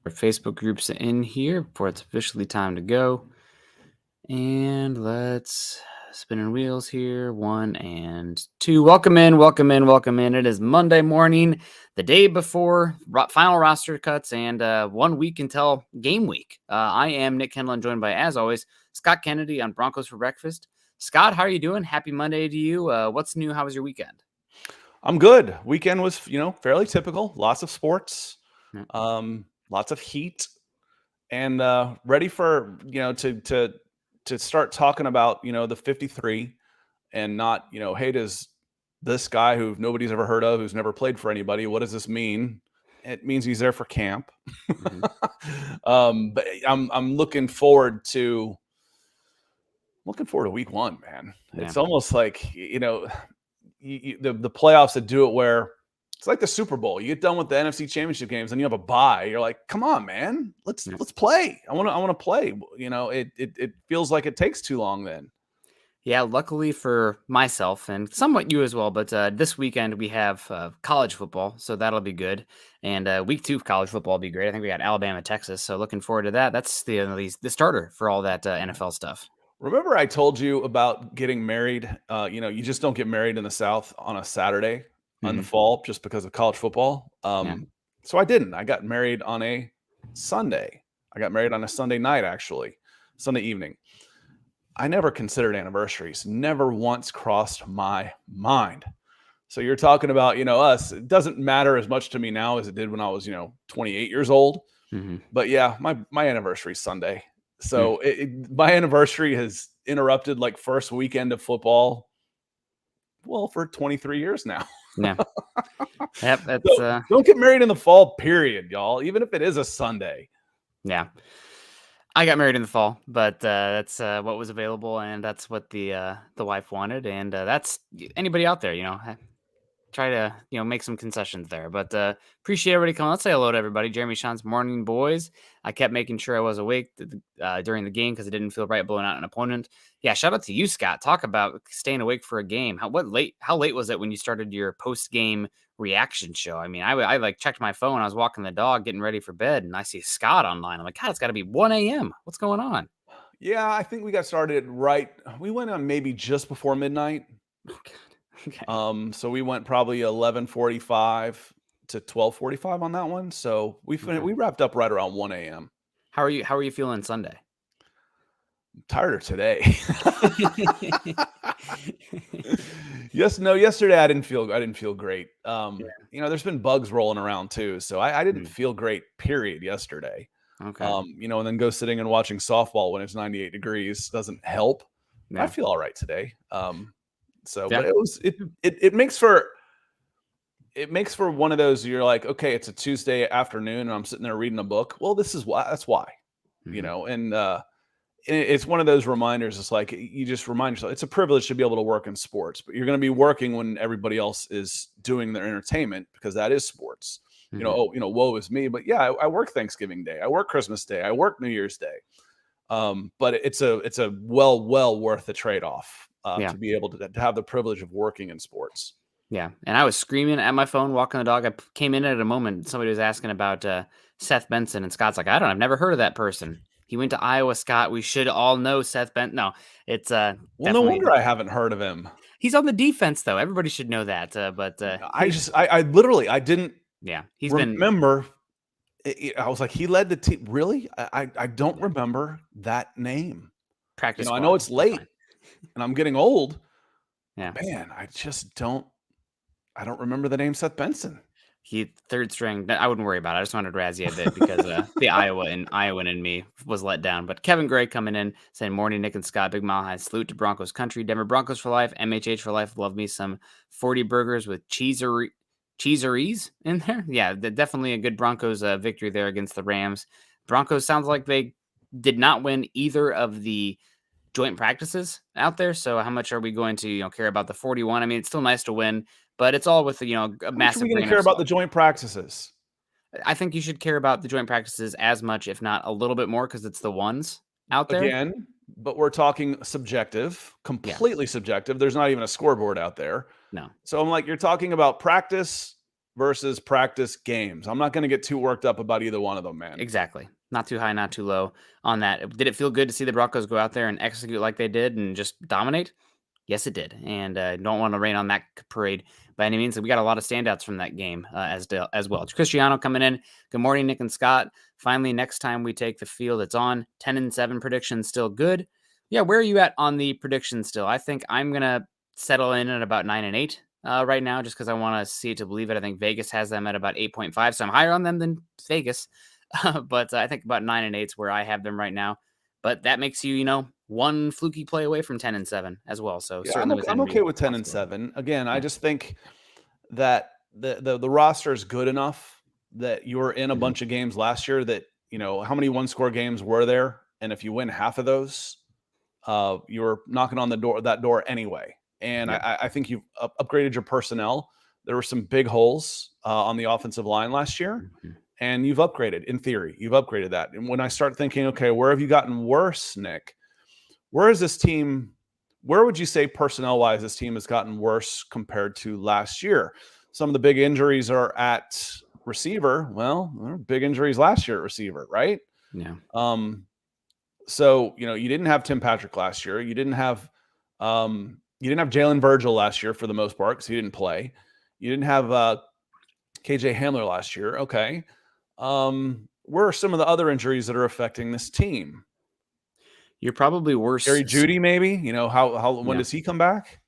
Our Facebook groups in here before it's officially time to go. And let's spinning wheels here. 1 and 2. Welcome in, welcome in, welcome in. It is Monday morning, the day before final roster cuts, and 1 week until game week. I am Nick Kendall, and joined by, as always, Scott Kennedy on Broncos for Breakfast. Scott, how are you doing? Happy Monday to you. What's new? How was your weekend? I'm good. Weekend was, fairly typical. Lots of sports, Yeah. lots of heat, and ready for to start talking about the 53 and not hey, does this guy who nobody's ever heard of, who's never played for anybody, what does this mean? It means he's there for camp. Mm-hmm. But I'm looking forward to week one, man. Yeah. It's almost like the playoffs that do it where it's like the Super Bowl. You get done with the NFC Championship games and you have a bye. You're like, come on, man, let's play. I want to play. It feels like it takes too long then. Yeah, luckily for myself and somewhat you as well, but this weekend we have college football, so that'll be good. And week 2 of college football will be great. I think we got Alabama, Texas, so looking forward to that. That's the starter for all that NFL stuff. Remember I told you about getting married? You just don't get married in the South on a Saturday in the fall just because of college football. So I didn't. I got married on a Sunday. I got married on a Sunday night, actually, Sunday evening. I never considered anniversaries. Never once crossed my mind. So you're talking about, us. It doesn't matter as much to me now as it did when I was, 28 years old. But yeah, my anniversary is Sunday. So my anniversary has interrupted like first weekend of football. Well, for 23 years now. Yeah. Yep. That's so, don't get married in the fall, period, y'all. Even if it is a Sunday. Yeah. I got married in the fall, but that's what was available, and that's what the wife wanted, and that's anybody out there, try to make some concessions there, but appreciate everybody coming. Let's say hello to everybody. Jeremy Sean's morning boys. I kept making sure I was awake during the game because it didn't feel right blowing out an opponent. Yeah, shout out to you, Scott. Talk about staying awake for a game. How late was it when you started your post game reaction show? I mean, I like checked my phone. I was walking the dog, getting ready for bed, and I see Scott online. I'm like, God, it's got to be 1 a.m. What's going on? Yeah, I think we got started right. We went on maybe just before midnight. Okay. So we went probably 11:45 to 12:45 on that one. So we wrapped up right around 1 a.m. How are you feeling Sunday? I'm tired today. Yesterday I didn't feel great. There's been bugs rolling around too, so I didn't feel great, period, yesterday. Okay. And then go sitting and watching softball when it's 98 degrees doesn't help. Yeah. I feel all right today. But it makes for one of those, you're like, okay, it's a Tuesday afternoon and I'm sitting there reading a book. Well, that's why, and it's one of those reminders. It's like, you just remind yourself, it's a privilege to be able to work in sports, but you're going to be working when everybody else is doing their entertainment, because that is sports. Woe is me. But yeah, I work Thanksgiving Day. I work Christmas Day. I work New Year's Day. But it's a well worth the trade-off. To be able to have the privilege of working in sports. Yeah. And I was screaming at my phone, walking the dog. I came in at a moment. Somebody was asking about Seth Benson, and Scott's like, I've never heard of that person. He went to Iowa, Scott. We should all know Seth Benson. No, it's well, no wonder I haven't heard of him. He's on the defense, though. Everybody should know that. But I literally didn't. Yeah, remember. I was like, he led the team. Really? I don't remember that name. Practice. I know it's late. And I'm getting old. Yeah, man, I don't remember the name Seth Benson. He third string. I wouldn't worry about it. I just wanted to razz you a bit because the Iowan in me was let down. But Kevin Gray coming in saying, morning, Nick and Scott. Big mile high salute to Broncos country. Denver Broncos for life. MHH for life. Love me some 40 burgers with cheeseries in there. Yeah, definitely a good Broncos victory there against the Rams. Broncos sounds like they did not win either of the joint practices out there. So how much are we going to care about the 41? I mean, it's still nice to win, but it's all with a massive. Are we going to care about the joint practices? I think you should care about the joint practices as much, if not a little bit more, because it's the ones out there again. But we're talking subjective, completely subjective. There's not even a scoreboard out there. No. So I'm like, you're talking about practice versus practice games. I'm not going to get too worked up about either one of them, man. Exactly. Not too high, not too low on that. Did it feel good to see the Broncos go out there and execute like they did and just dominate? Yes, it did, and don't want to rain on that parade by any means. We got a lot of standouts from that game as well. Cristiano coming in. Good morning, Nick and Scott. Finally, next time we take the field, it's on. 10-7 prediction still good. Yeah, where are you at on the prediction still? I think I'm gonna settle in at about 9-8 right now, just because I want to see it to believe it. I think Vegas has them at about 8.5, so I'm higher on them than Vegas. But I think about 9-8 is where I have them right now. But that makes you, one fluky play away from 10-7 as well. So Yeah, certainly I'm within okay reach. with 10-7. Again, I Yeah. just think that the roster is good enough that you were in a Mhm. bunch of games last year that, how many one-score games were there? And if you win half of those, you're knocking on that door anyway. And Yep. I think you've upgraded your personnel. There were some big holes on the offensive line last year, Mhm. and you've upgraded. In theory, you've upgraded that. And when I start thinking, okay, where have you gotten worse, Nick? Where is this team? Where would you say personnel-wise this team has gotten worse compared to last year? Some of the big injuries are at receiver. Well, there were big injuries last year at receiver, right? Yeah. So you didn't have Tim Patrick last year. You didn't have Jalen Virgil last year for the most part because he didn't play. You didn't have KJ Hamler last year. Okay. Where are some of the other injuries that are affecting this team? You're probably worse. Jerry Jeudy, maybe. How when Yeah. does he come back?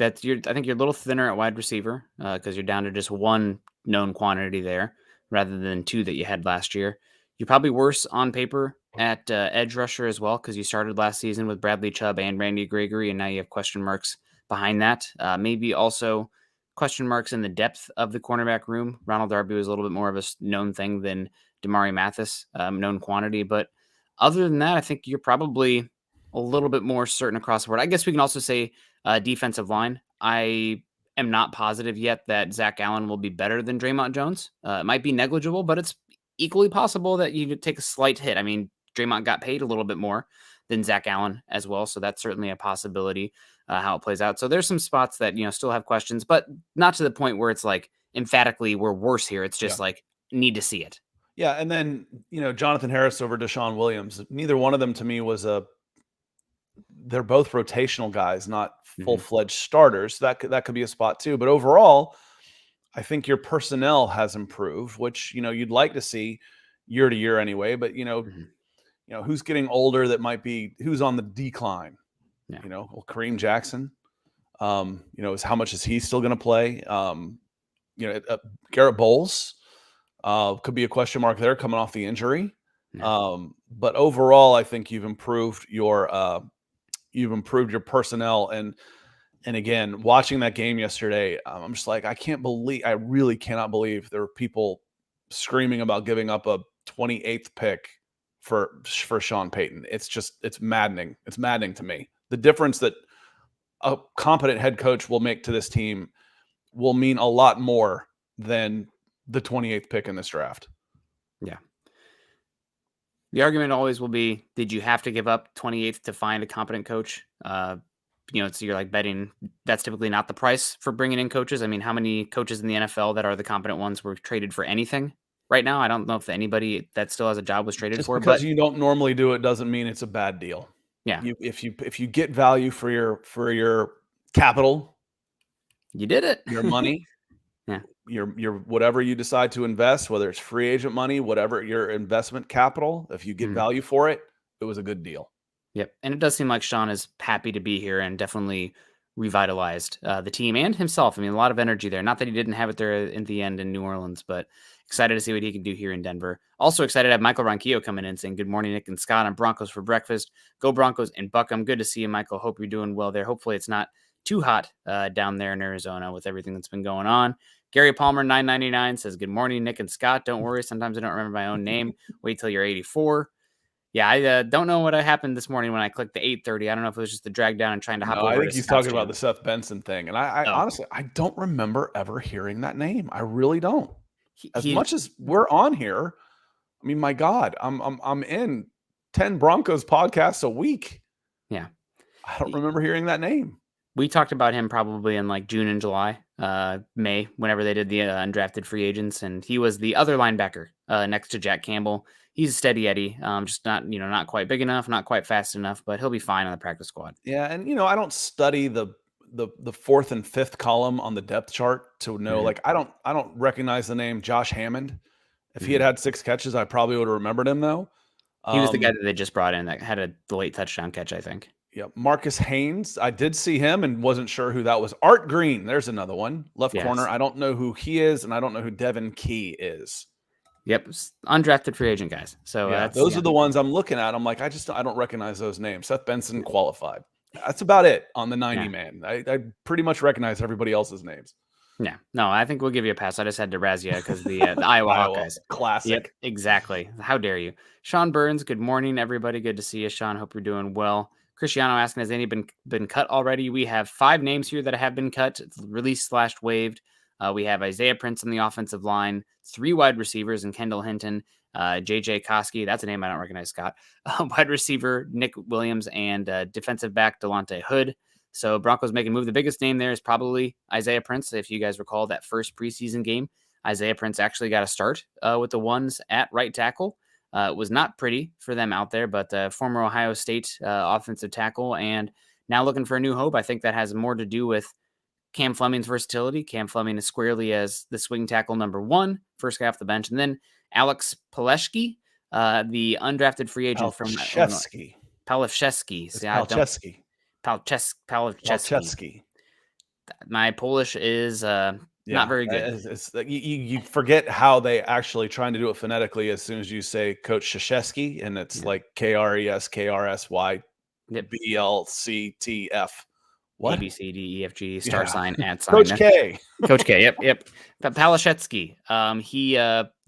I think you're a little thinner at wide receiver because you're down to just one known quantity there rather than two that you had last year. You're probably worse on paper at edge rusher as well because you started last season with Bradley Chubb and Randy Gregory, and now you have question marks behind that. Maybe also question marks in the depth of the cornerback room. Ronald Darby was a little bit more of a known thing than Damari Mathis, known quantity. But other than that, I think you're probably a little bit more certain across the board. I guess we can also say defensive line. I am not positive yet that Zach Allen will be better than Draymond Jones. It might be negligible, but it's equally possible that you take a slight hit. I mean, Draymond got paid a little bit more than Zach Allen as well, so that's certainly a possibility how it plays out. So there's some spots that still have questions, but not to the point where it's like emphatically we're worse here. It's Yeah. just like need to see it. Yeah, and then Jonathan Harris over Deshaun Williams. Neither one of them to me was a. They're both rotational guys, not Mhm. full-fledged starters. That could be a spot too. But overall, I think your personnel has improved, which you'd like to see year to year anyway. But Mhm. who's getting older that might be who's on the decline. Yeah. Well, Kareem Jackson. Is how much is he still going to play? Garrett Bowles could be a question mark there coming off the injury. Yeah. But overall, I think you've improved your personnel and again, watching that game yesterday, I'm just like, I really cannot believe there were people screaming about giving up a 28th pick for Sean Payton. It's maddening. It's maddening to me. The difference that a competent head coach will make to this team will mean a lot more than the 28th pick in this draft. Yeah. The argument always will be, did you have to give up 28th to find a competent coach? So you're like betting that's typically not the price for bringing in coaches. I mean, how many coaches in the NFL that are the competent ones were traded for anything right now? I don't know if anybody that still has a job was traded Just for, because but you don't normally do it doesn't mean it's a bad deal. yeah, If you get value for your capital, you did it. your money, Yeah. your whatever you decide to invest, whether it's free agent money, whatever your investment capital, if you get Mhm. value for it, it was a good deal. Yep. And it does seem like Sean is happy to be here and definitely revitalized the team and himself. I mean, a lot of energy there. Not that he didn't have it there in the end in New Orleans, but excited to see what he can do here in Denver. Also excited to have Michael Ronquillo coming in saying, "Good morning, Nick and Scott. On Broncos for breakfast. Go Broncos and Buckham. Good to see you, Michael. Hope you're doing well there. Hopefully it's not too hot down there in Arizona with everything that's been going on." Gary Palmer 999 says, "Good morning, Nick and Scott. Don't worry. Sometimes I don't remember my own name. Wait till you're 84. Yeah, I don't know what happened this morning when I clicked the 8:30. I don't know if it was just the drag down and trying to hop No, I over to think he's Scott's talking about channel. the Seth Benson thing, and I Oh, honestly I don't remember ever hearing that name. I really don't. As he much as we're on here, I mean, my God, I'm in 10 Broncos podcasts a week. yeah. I don't remember hearing that name. We talked about him probably in like June and July, May, whenever they did the undrafted free agents, and he was the other linebacker next to Jack Campbell. He's a steady Eddie, just not quite big enough, not quite fast enough, but he'll be fine on the practice squad. Yeah, and I don't study the fourth and fifth column on the depth chart to know. Hmm. Like, I don't recognize the name Josh Hammond. If he had Hmm. had 6 catches, I probably would have remembered him though. He was the guy Um, that they just brought in that had a late touchdown catch, I think. yeah, Marcus Haynes. I did see him and wasn't sure who that was. Art Green. There's another one, left corner. Yes. I don't know who he is, and I don't know who Devin Key is. Yep. Undrafted free agent guys. So Yeah, that's those yeah. are the ones I'm looking at. I'm like, I don't recognize those names. Seth Benson qualified. That's about it on the 90 Yeah. man. I pretty much recognize everybody else's names. Yeah. No, I think we'll give you a pass. I just had to razz you because the Iowa Iowa Hawkeyes. Yep, classic. exactly. How dare you? Sean Burns, good morning, everybody. Good to see you, Sean. Hope you're doing well. Cristiano asking, has any been cut already? We have 5 names here that have been cut, released/waived. We have Isaiah Prince on the offensive line, 3 wide receivers, and Kendall Hinton, JJ Koski. That's a name I don't recognize, Scott. Wide receiver Nick Williams, and defensive back Delonte Hood. So Broncos making a move. The biggest name there is probably Isaiah Prince. If you guys recall that first preseason game, Isaiah Prince actually got a start with the ones at right tackle. It was not pretty for them out there, but former Ohio State offensive tackle, and now looking for a new hope. I think that has more to do with Cam Fleming's versatility. Cam Fleming is squarely as the swing tackle number 1, first guy off the bench, and then Alex Paleshki, the undrafted free agent from Illinois. Palczewski. Paleszewski. It's See, I don't Palczewski. Palczewski. Palczewski. My Polish is not Yeah, very good. it's you forget how they actually trying to do it phonetically as soon as you say Coach Krzyzewski, and it's Yeah. like KRESKRSY Yep. BLCTF. A, What? B, C, D, E, F, G, Yeah. @ sign. Coach K. Coach K. Yep. Palashetsky. He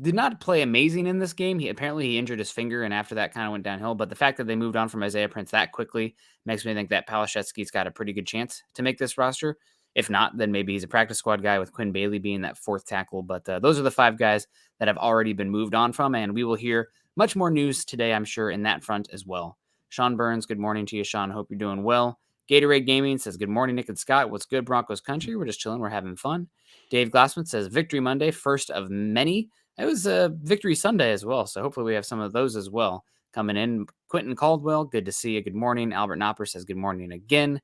did not play amazing in this game. He injured his finger, and after that, kind of went downhill. But the fact that they moved on from Isaiah Prince that quickly makes me think that Palashetsky's got a pretty good chance to make this roster. If not, then maybe he's a practice squad guy with Quinn Bailey being that 4th tackle. But those are the 5 guys that have already been moved on from, and we will hear much more news today, I'm sure, in that front as well. Sean Burns, good morning to you, Sean. Hope you're doing well. Gatorade Gaming says, good morning, Nick and Scott. What's good, Broncos country? We're just chilling. We're having fun. Dave Glassman says, Victory Monday, first of many. It was a Victory Sunday as well, so hopefully we have some of those as well coming in. Quentin Caldwell, good to see you. Good morning. Albert Knopper says, good morning again.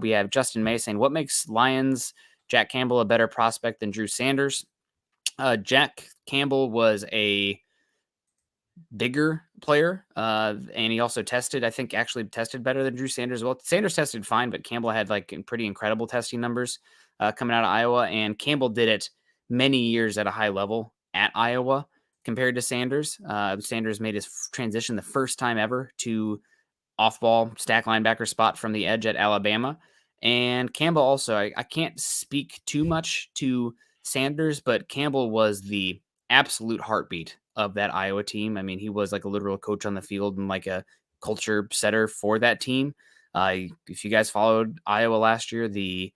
We have Justin May saying, what makes Lions Jack Campbell a better prospect than Drew Sanders? Jack Campbell was a bigger player, and he also actually tested better than Drew Sanders. Well, Sanders tested fine, but Campbell had like pretty incredible testing numbers coming out of Iowa, and Campbell did it many years at a high level at Iowa compared to Sanders. Sanders made his transition the first time ever to off-ball stack linebacker spot from the edge at Alabama, and Campbell also, I can't speak too much to Sanders, but Campbell was the absolute heartbeat of that Iowa team. I mean, he was like a literal coach on the field and like a culture setter for that team. If you guys followed Iowa last year, the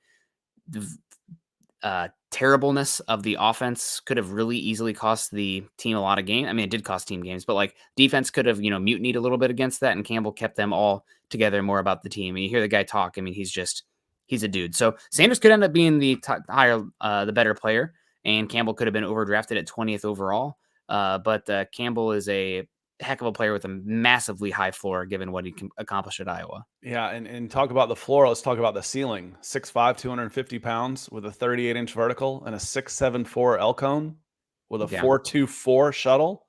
terribleness of the offense could have really easily cost the team a lot of games. I mean, it did cost team games, but like defense could have, mutinied a little bit against that, and Campbell kept them all together more about the team. And you hear the guy talk. I mean, he's a dude. So Sanders could end up being the the better player, and Campbell could have been overdrafted at 20th overall. But Campbell is a heck of a player with a massively high floor given what he can accomplish at Iowa. Yeah, and talk about the floor. Let's talk about the ceiling. 6'5", 250 pounds with a 38-inch vertical and a 6'7" L cone with a 4.24 shuttle.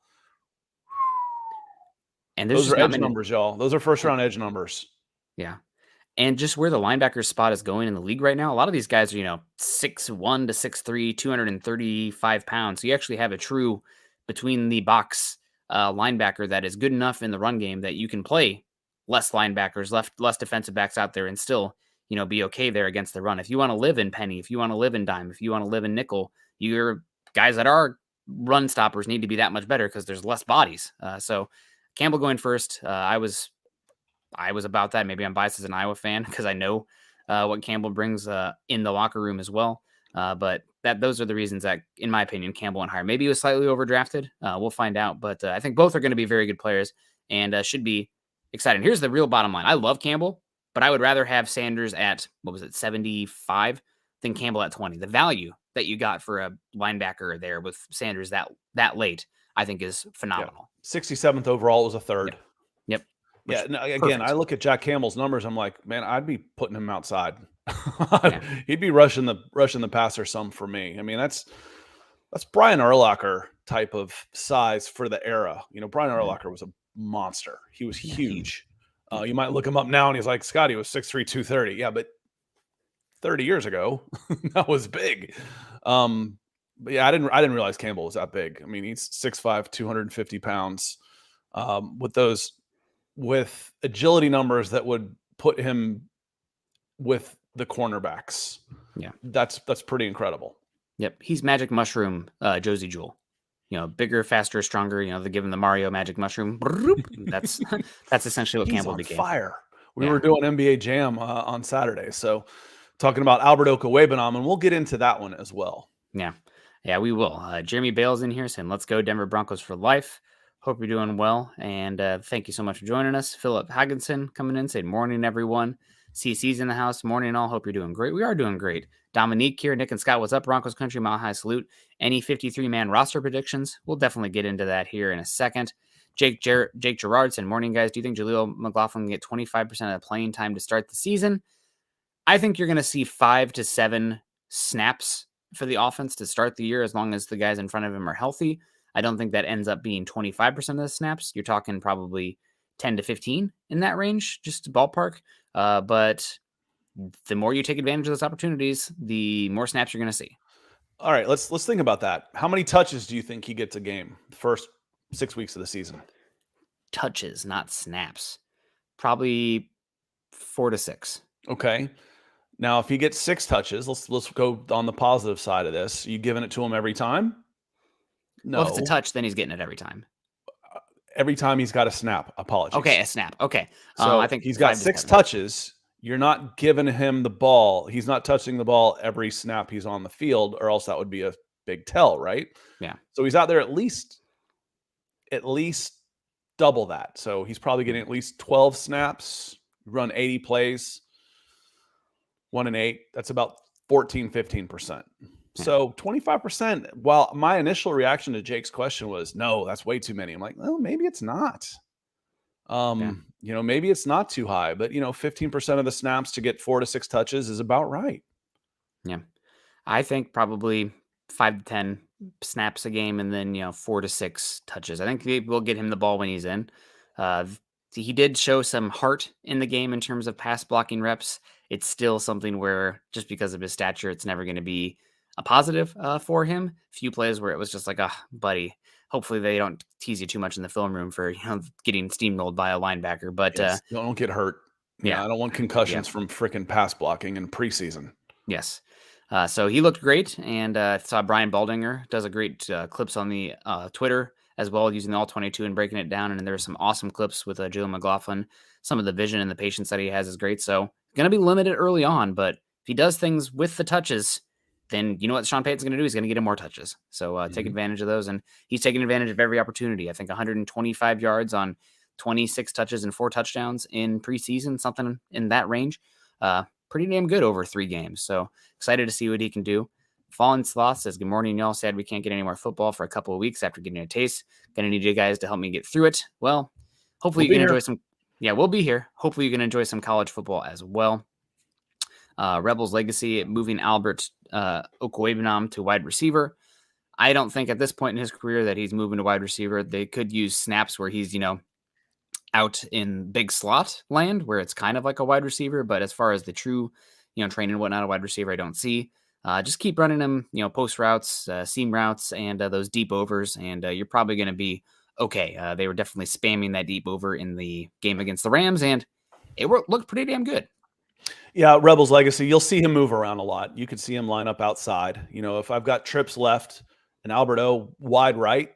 And those are edge numbers, y'all. Those are first-round edge numbers. Yeah. And just where the linebacker spot is going in the league right now, a lot of these guys are, 6'1" to 6'3", 235 pounds. So you actually have a true between the box linebacker that is good enough in the run game that you can play less linebackers, less defensive backs out there and still, be okay there against the run. If you want to live in penny, if you want to live in dime, if you want to live in nickel, your guys that are run stoppers need to be that much better because there's less bodies. So Campbell going first. I was about that. Maybe I'm biased as an Iowa fan because I know what Campbell brings in the locker room as well. But those are the reasons that, in my opinion, Campbell went higher. Maybe he was slightly overdrafted. We'll find out. But I think both are going to be very good players and should be exciting. Here's the real bottom line. I love Campbell, But I would rather have Sanders at, 75 than Campbell at 20. The value that you got for a linebacker there with Sanders that late, I think is phenomenal. 67th overall was a third. Yep. Yeah. No, again, I look at Jack Campbell's numbers. I'm like, man, I'd be putting him outside. He'd be rushing the passer some for me. I mean, that's Brian Urlacher type of size for the era. Brian Urlacher was a monster. He was huge. You might look him up now, and he's like, Scott, he was 6'3", 230. Yeah, but 30 years ago, that was big. But yeah, I didn't realize Campbell was that big. I mean, he's 6'5", 250 pounds. With agility numbers that would put him with the cornerbacks. Yeah, that's pretty incredible. Yep, he's Magic Mushroom, Josie Jewell. Bigger, faster, stronger. They give him the Mario Magic Mushroom. That's essentially what Campbell became. Fire. We were doing NBA Jam on Saturday, so talking about Alberto Gonzales, and we'll get into that one as well. Yeah, we will. Jeremy Bales in here saying, "Let's go Denver Broncos for life." Hope you're doing well, and thank you so much for joining us. Philip Hagginson coming in saying, "Morning, everyone." CC's in the house. Morning, all. Hope you're doing great. We are doing great. Dominique here. Nick and Scott, what's up? Broncos country, mile high salute. Any 53-man roster predictions? We'll definitely get into that here in a second. Jake Gerard said, "Morning, guys. Do you think Jaleel McLaughlin can get 25% of the playing time to start the season?" I think you're going to see 5 to 7 snaps for the offense to start the year as long as the guys in front of him are healthy. I don't think that ends up being 25% of the snaps. You're talking probably 10 to 15 in that range, just ballpark. But the more you take advantage of those opportunities, the more snaps you're going to see. All right, let's think about that. How many touches do you think he gets a game the first 6 weeks of the season? Touches, not snaps. Probably 4 to 6. Okay. Now, if he gets 6 touches, let's go on the positive side of this. Are you giving it to him every time? No. Well, if it's a touch, then he's getting it every time. Every time he's got a snap. Apologies. Okay, a snap. Okay. So I think he's got 6 touches. You're not giving him the ball. He's not touching the ball every snap he's on the field, or else that would be a big tell, right? Yeah. So he's out there at least double that. So he's probably getting at least 12 snaps, run 80 plays, 1 and 8. That's about 15%. So 25%, while my initial reaction to Jake's question was, no, that's way too many. I'm like, well, maybe it's not. Maybe it's not too high, but 15% of the snaps to get 4 to 6 touches is about right. Yeah. I think probably 5 to 10 snaps a game and then, 4 to 6 touches. I think we'll get him the ball when he's in. He did show some heart in the game in terms of pass blocking reps. It's still something where just because of his stature, it's never going to be a positive for him. Few plays where it was just like, buddy, hopefully they don't tease you too much in the film room for getting steamrolled by a linebacker. But yes, don't get hurt. Yeah, I don't want concussions from freaking pass blocking in preseason. Yes. So he looked great, and saw Brian Baldinger does a great clips on the Twitter as well, using the All-22 and breaking it down. And there's some awesome clips with Jaleel McLaughlin. Some of the vision and the patience that he has is great. So going to be limited early on, but if he does things with the touches, then you know what Sean Payton's going to do? He's going to get him more touches. So take advantage of those. And he's taking advantage of every opportunity. I think 125 yards on 26 touches and 4 touchdowns in preseason, something in that range. Pretty damn good over 3 games. So excited to see what he can do. Fallen Sloth says, "Good morning, y'all. Sad we can't get any more football for a couple of weeks after getting a taste. Gonna need you guys to help me get through it." Well, hopefully you can enjoy some. Yeah, we'll be here. Hopefully you can enjoy some college football as well. Rebels Legacy moving Albert Okwuegbunam to wide receiver. I don't think at this point in his career that he's moving to wide receiver. They could use snaps where he's, out in big slot land where it's kind of like a wide receiver. But as far as the true, training and whatnot, a wide receiver, I don't see. Just keep running him, post routes, seam routes, and those deep overs, and you're probably going to be okay. They were definitely spamming that deep over in the game against the Rams, and it looked pretty damn good. Yeah, Rebels Legacy, you'll see him move around a lot. You could see him line up outside. If I've got trips left and Alberto wide right,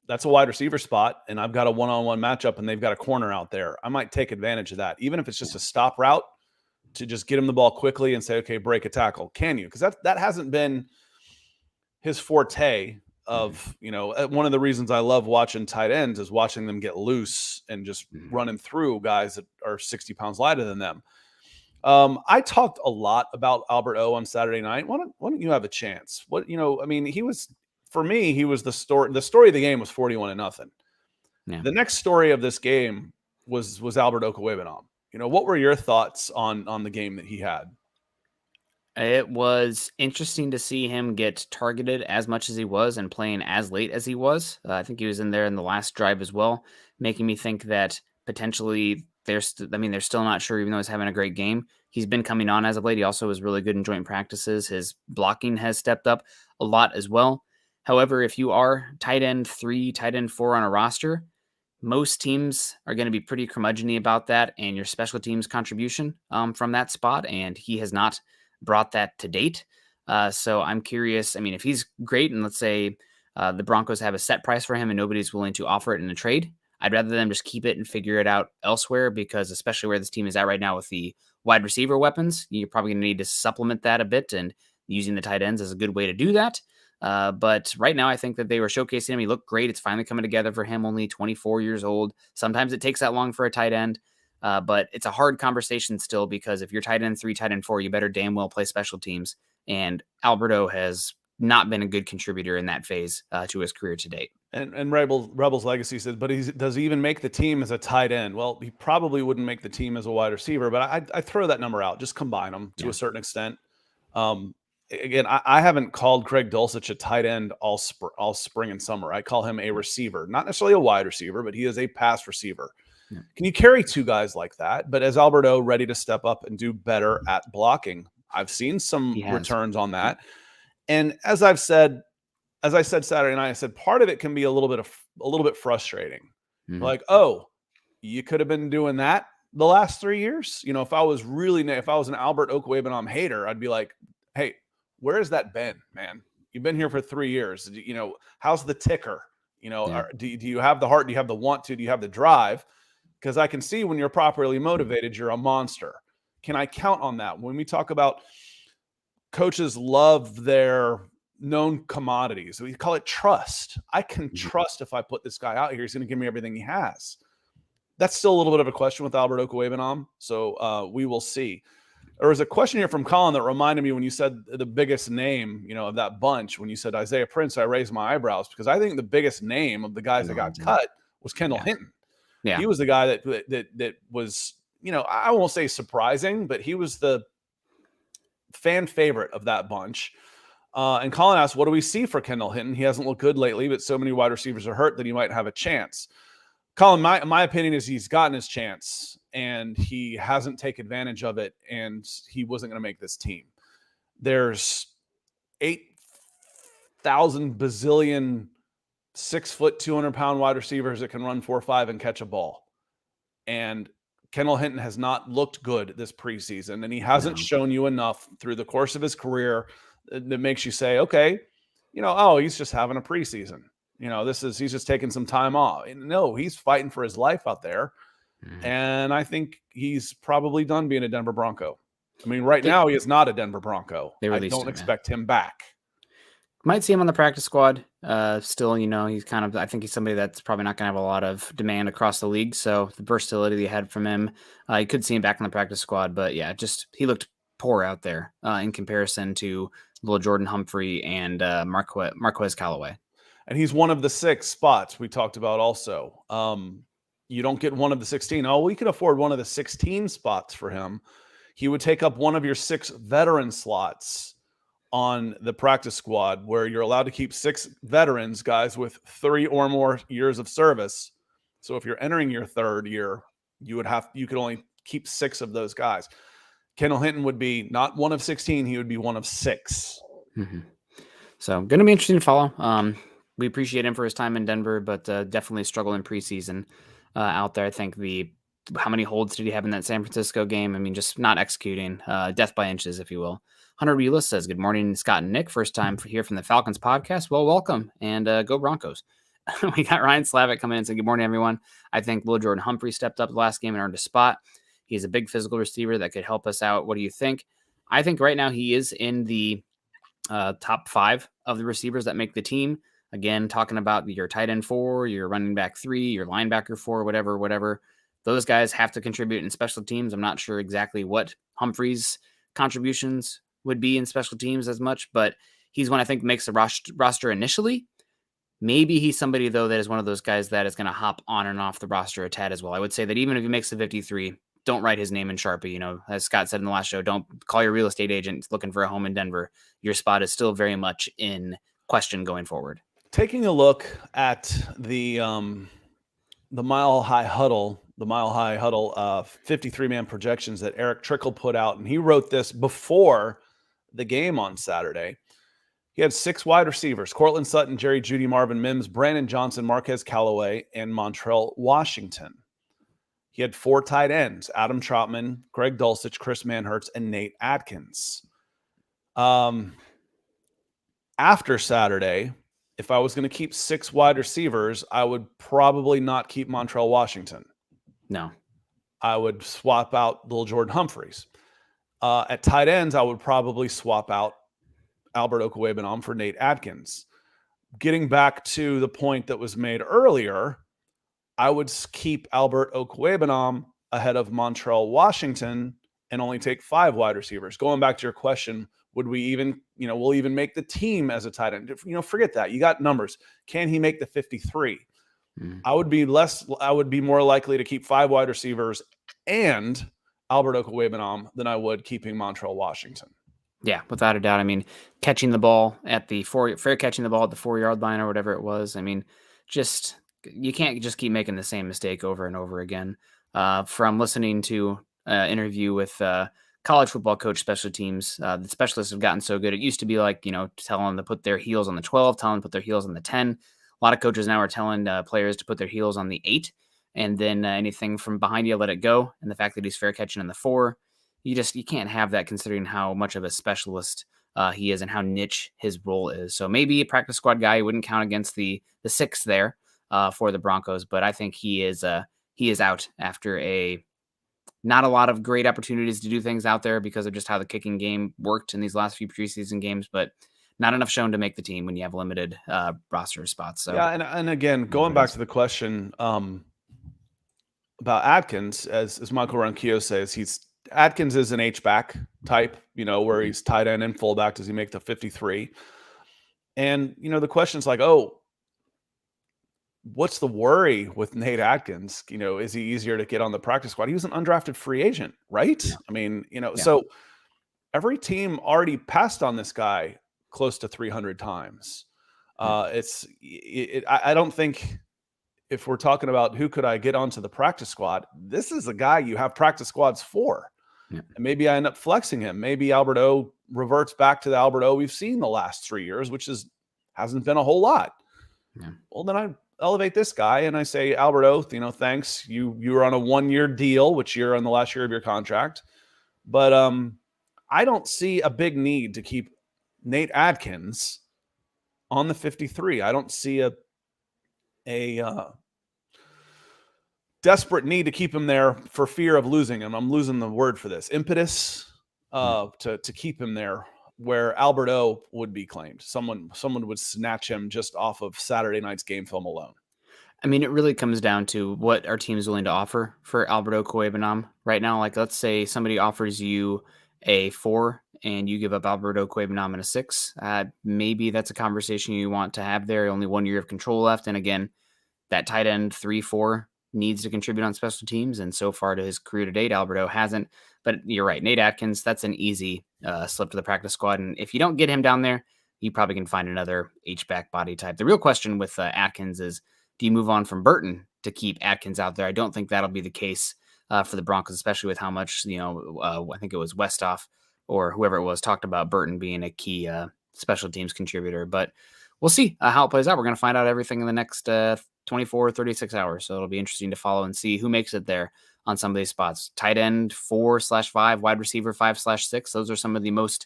that's a wide receiver spot, and I've got a one-on-one matchup, and they've got a corner out there. I might take advantage of that, even if it's just a stop route, to just get him the ball quickly and say, okay, break a tackle. Can you? Because that hasn't been his forte of, one of the reasons I love watching tight ends is watching them get loose and just running through guys that are 60 pounds lighter than them. I talked a lot about Albert O on Saturday night. Why don't you have a chance? I mean, for me, he was the story. The story of the game was 41-0. Yeah. The next story of this game was Alberto Gonzales. What were your thoughts on the game that he had? It was interesting to see him get targeted as much as he was and playing as late as he was. I think he was in there in the last drive as well, making me think that potentially they're still not sure, even though he's having a great game. He's been coming on as of late. He also was really good in joint practices. His blocking has stepped up a lot as well. However, if you are tight end 3, tight end 4 on a roster, most teams are going to be pretty curmudgeony about that and your special teams contribution from that spot. And he has not brought that to date. So I'm curious. I mean, if he's great and let's say the Broncos have a set price for him and nobody's willing to offer it in a trade, I'd rather them just keep it and figure it out elsewhere, because especially where this team is at right now with the wide receiver weapons, you're probably going to need to supplement that a bit, and using the tight ends is a good way to do that. But right now, I think that they were showcasing him. He looked great. It's finally coming together for him, only 24 years old. Sometimes it takes that long for a tight end. But it's a hard conversation still, because if you're tight end 3, tight end 4, you better damn well play special teams. And Alberto has not been a good contributor in that phase to his career to date. And Rebels Legacy said, but does he even make the team as a tight end? Well, he probably wouldn't make the team as a wide receiver, but I throw that number out. Just combine them to a certain extent. Again, I haven't called Craig Dulcich a tight end all spring and summer. I call him a receiver, not necessarily a wide receiver, but he is a pass receiver. Yeah. Can you carry 2 guys like that? But is Alberto ready to step up and do better at blocking? I've seen some returns on that. And as I said Saturday night, I said part of it can be a little bit frustrating. Mm-hmm. Like, oh, you could have been doing that the last 3 years. If I was an Albert Okwuegbunam hater, I'd be like, hey, where has that been, man? You've been here for 3 years. How's the ticker? Do you have the heart? Do you have the want to? Do you have the drive? Because I can see when you're properly motivated, you're a monster. Can I count on that? When we talk about coaches love their known commodities, we call it trust. I can trust if I put this guy out here, he's going to give me everything he has. That's still a little bit of a question with Albert Okwuegbunam. So we will see. There was a question here from Colin that reminded me when you said the biggest name, of that bunch. When you said Isaiah Prince, I raised my eyebrows, because I think the biggest name of the guys that got cut was Kendall Hinton. Yeah. He was the guy that was, I won't say surprising, but he was the fan favorite of that bunch. And Colin asked, what do we see for Kendall Hinton? He hasn't looked good lately, but so many wide receivers are hurt that he might have a chance. Colin, my opinion is he's gotten his chance and he hasn't taken advantage of it, and he wasn't going to make this team. There's 8,000 bazillion 6 foot, 200-pound wide receivers that can run 4.5 and catch a ball. And Kendall Hinton has not looked good this preseason, and he hasn't shown you enough through the course of his career that makes you say, okay, he's just having a preseason. He's just taking some time off. No, he's fighting for his life out there. And I think he's probably done being a Denver Bronco. I mean, right now he is not a Denver Bronco. I don't expect him back. Might see him on the practice squad. Still, he's I think he's somebody that's probably not going to have a lot of demand across the league. So the versatility they had from him, you could see him back on the practice squad. But yeah, he looked poor out there in comparison to little Jordan Humphrey and Marquez Callaway. And he's one of the 6 spots we talked about also. You don't get one of the 16. Oh, we could afford one of the 16 spots for him. He would take up one of your 6 veteran slots on the practice squad, where you're allowed to keep 6 veterans, guys with 3 or more years of service. So if you're entering your 3rd year, you could only keep 6 of those guys. Kendall Hinton would be not one of 16. He would be one of 6. Mm-hmm. So going to be interesting to follow. We appreciate him for his time in Denver, but definitely struggle in preseason out there. I think how many holds did he have in that San Francisco game? I mean, just not executing, death by inches, if you will. Hunter Relis says, good morning, Scott and Nick. First time here from the Falcons podcast. Well, welcome, and go Broncos. We got Ryan Slavic coming in and saying, good morning, everyone. I think Lil Jordan Humphrey stepped up the last game and earned a spot. He's a big physical receiver that could help us out. What do you think? I think right now he is in the top 5 of the receivers that make the team. Again, talking about your tight end 4, your running back 3, your linebacker 4, whatever. those guys have to contribute in special teams. I'm not sure exactly what Humphrey's contributions would be in special teams as much, but he's one I think makes the roster initially. Maybe he's somebody, though, that is one of those guys that is going to hop on and off the roster a tad as well. I would say that even if he makes the 53, don't write his name in Sharpie. As Scott said in the last show, don't call your real estate agent looking for a home in Denver. Your spot is still very much in question going forward. Taking a look at the Mile High Huddle, 53-man projections that Eric Trickle put out, and he wrote this before the game on Saturday. He had 6 wide receivers: Cortland Sutton, Jerry Jeudy, Marvin Mims, Brandon Johnson, Marquez Callaway, and Montrell Washington. He had 4 tight ends: Adam Troutman, Greg Dulcich, Chris Manhertz, and Nate Atkins. After Saturday, if I was going to keep 6 wide receivers, I would probably not keep Montrell Washington. No. I would swap out little Jordan Humphreys. At tight ends, I would probably swap out Alberto Gonzales for Nate Atkins. Getting back to the point that was made earlier, I would keep Alberto Gonzales ahead of Montrell Washington and only take 5 wide receivers. Going back to your question, would we even, we'll even make the team as a tight end? Forget that. You got numbers. Can he make the 53? I would be more likely to keep 5 wide receivers and Alberto Gonzales than I would keeping Montrell Washington. Yeah, without a doubt. I mean, catching the ball at the 4-yard line or whatever it was. I mean, you can't just keep making the same mistake over and over again. From listening to an interview with college football coach special teams, the specialists have gotten so good. It used to be like, tell them to put their heels on the 12, tell them to put their heels on the 10. A lot of coaches now are telling players to put their heels on the 8, and then anything from behind you, let it go. And the fact that he's fair catching in the 4, you can't have that considering how much of a specialist he is and how niche his role is. So maybe a practice squad guy wouldn't count against the 6 there for the Broncos, but I think he is out after not a lot of great opportunities to do things out there because of just how the kicking game worked in these last few preseason games, but not enough shown to make the team when you have limited roster spots. So yeah, and again, going back to the question about Atkins, as Michael Ronquillo says, Atkins is an H-back type, where he's tight end and fullback. Does he make the 53? And, the question's like, what's the worry with Nate Atkins? Is he easier to get on the practice squad? He was an undrafted free agent, right? Yeah. I mean, so every team already passed on this guy close to 300 times. I don't think, if we're talking about who could I get onto the practice squad, this is a guy you have practice squads for. Yeah. And maybe I end up flexing him. Maybe Alberto reverts back to the Alberto we've seen the last 3 years, which hasn't been a whole lot. Yeah. Well, then I elevate this guy and I say, Alberto, thanks. You were on a 1-year deal, which you're on the last year of your contract. But I don't see a big need to keep Nate Atkins on the 53. I don't see a desperate need to keep him there for fear of losing him. I'm losing the word for this. Impetus to keep him there where Alberto would be claimed. Someone would snatch him just off of Saturday night's game film alone. I mean, it really comes down to what our team is willing to offer for Alberto Gonzales right now. Like, let's say somebody offers you a 4 and you give up Alberto Gonzales in a 6. Maybe that's a conversation you want to have there. Only 1 year of control left. And again, that tight end 3-4 needs to contribute on special teams. And so far to his career to date, Alberto hasn't. But you're right. Nate Atkins, that's an easy slip to the practice squad. And if you don't get him down there, you probably can find another H-back body type. The real question with Atkins is, do you move on from Burton to keep Atkins out there? I don't think that'll be the case for the Broncos, especially with how much, I think it was Westhoff or whoever it was talked about Burton being a key special teams contributor. But we'll see how it plays out. We're going to find out everything in the next 24, 36 hours. So it'll be interesting to follow and see who makes it there on some of these spots. Tight end 4/5, wide receiver 5/6. Those are some of the most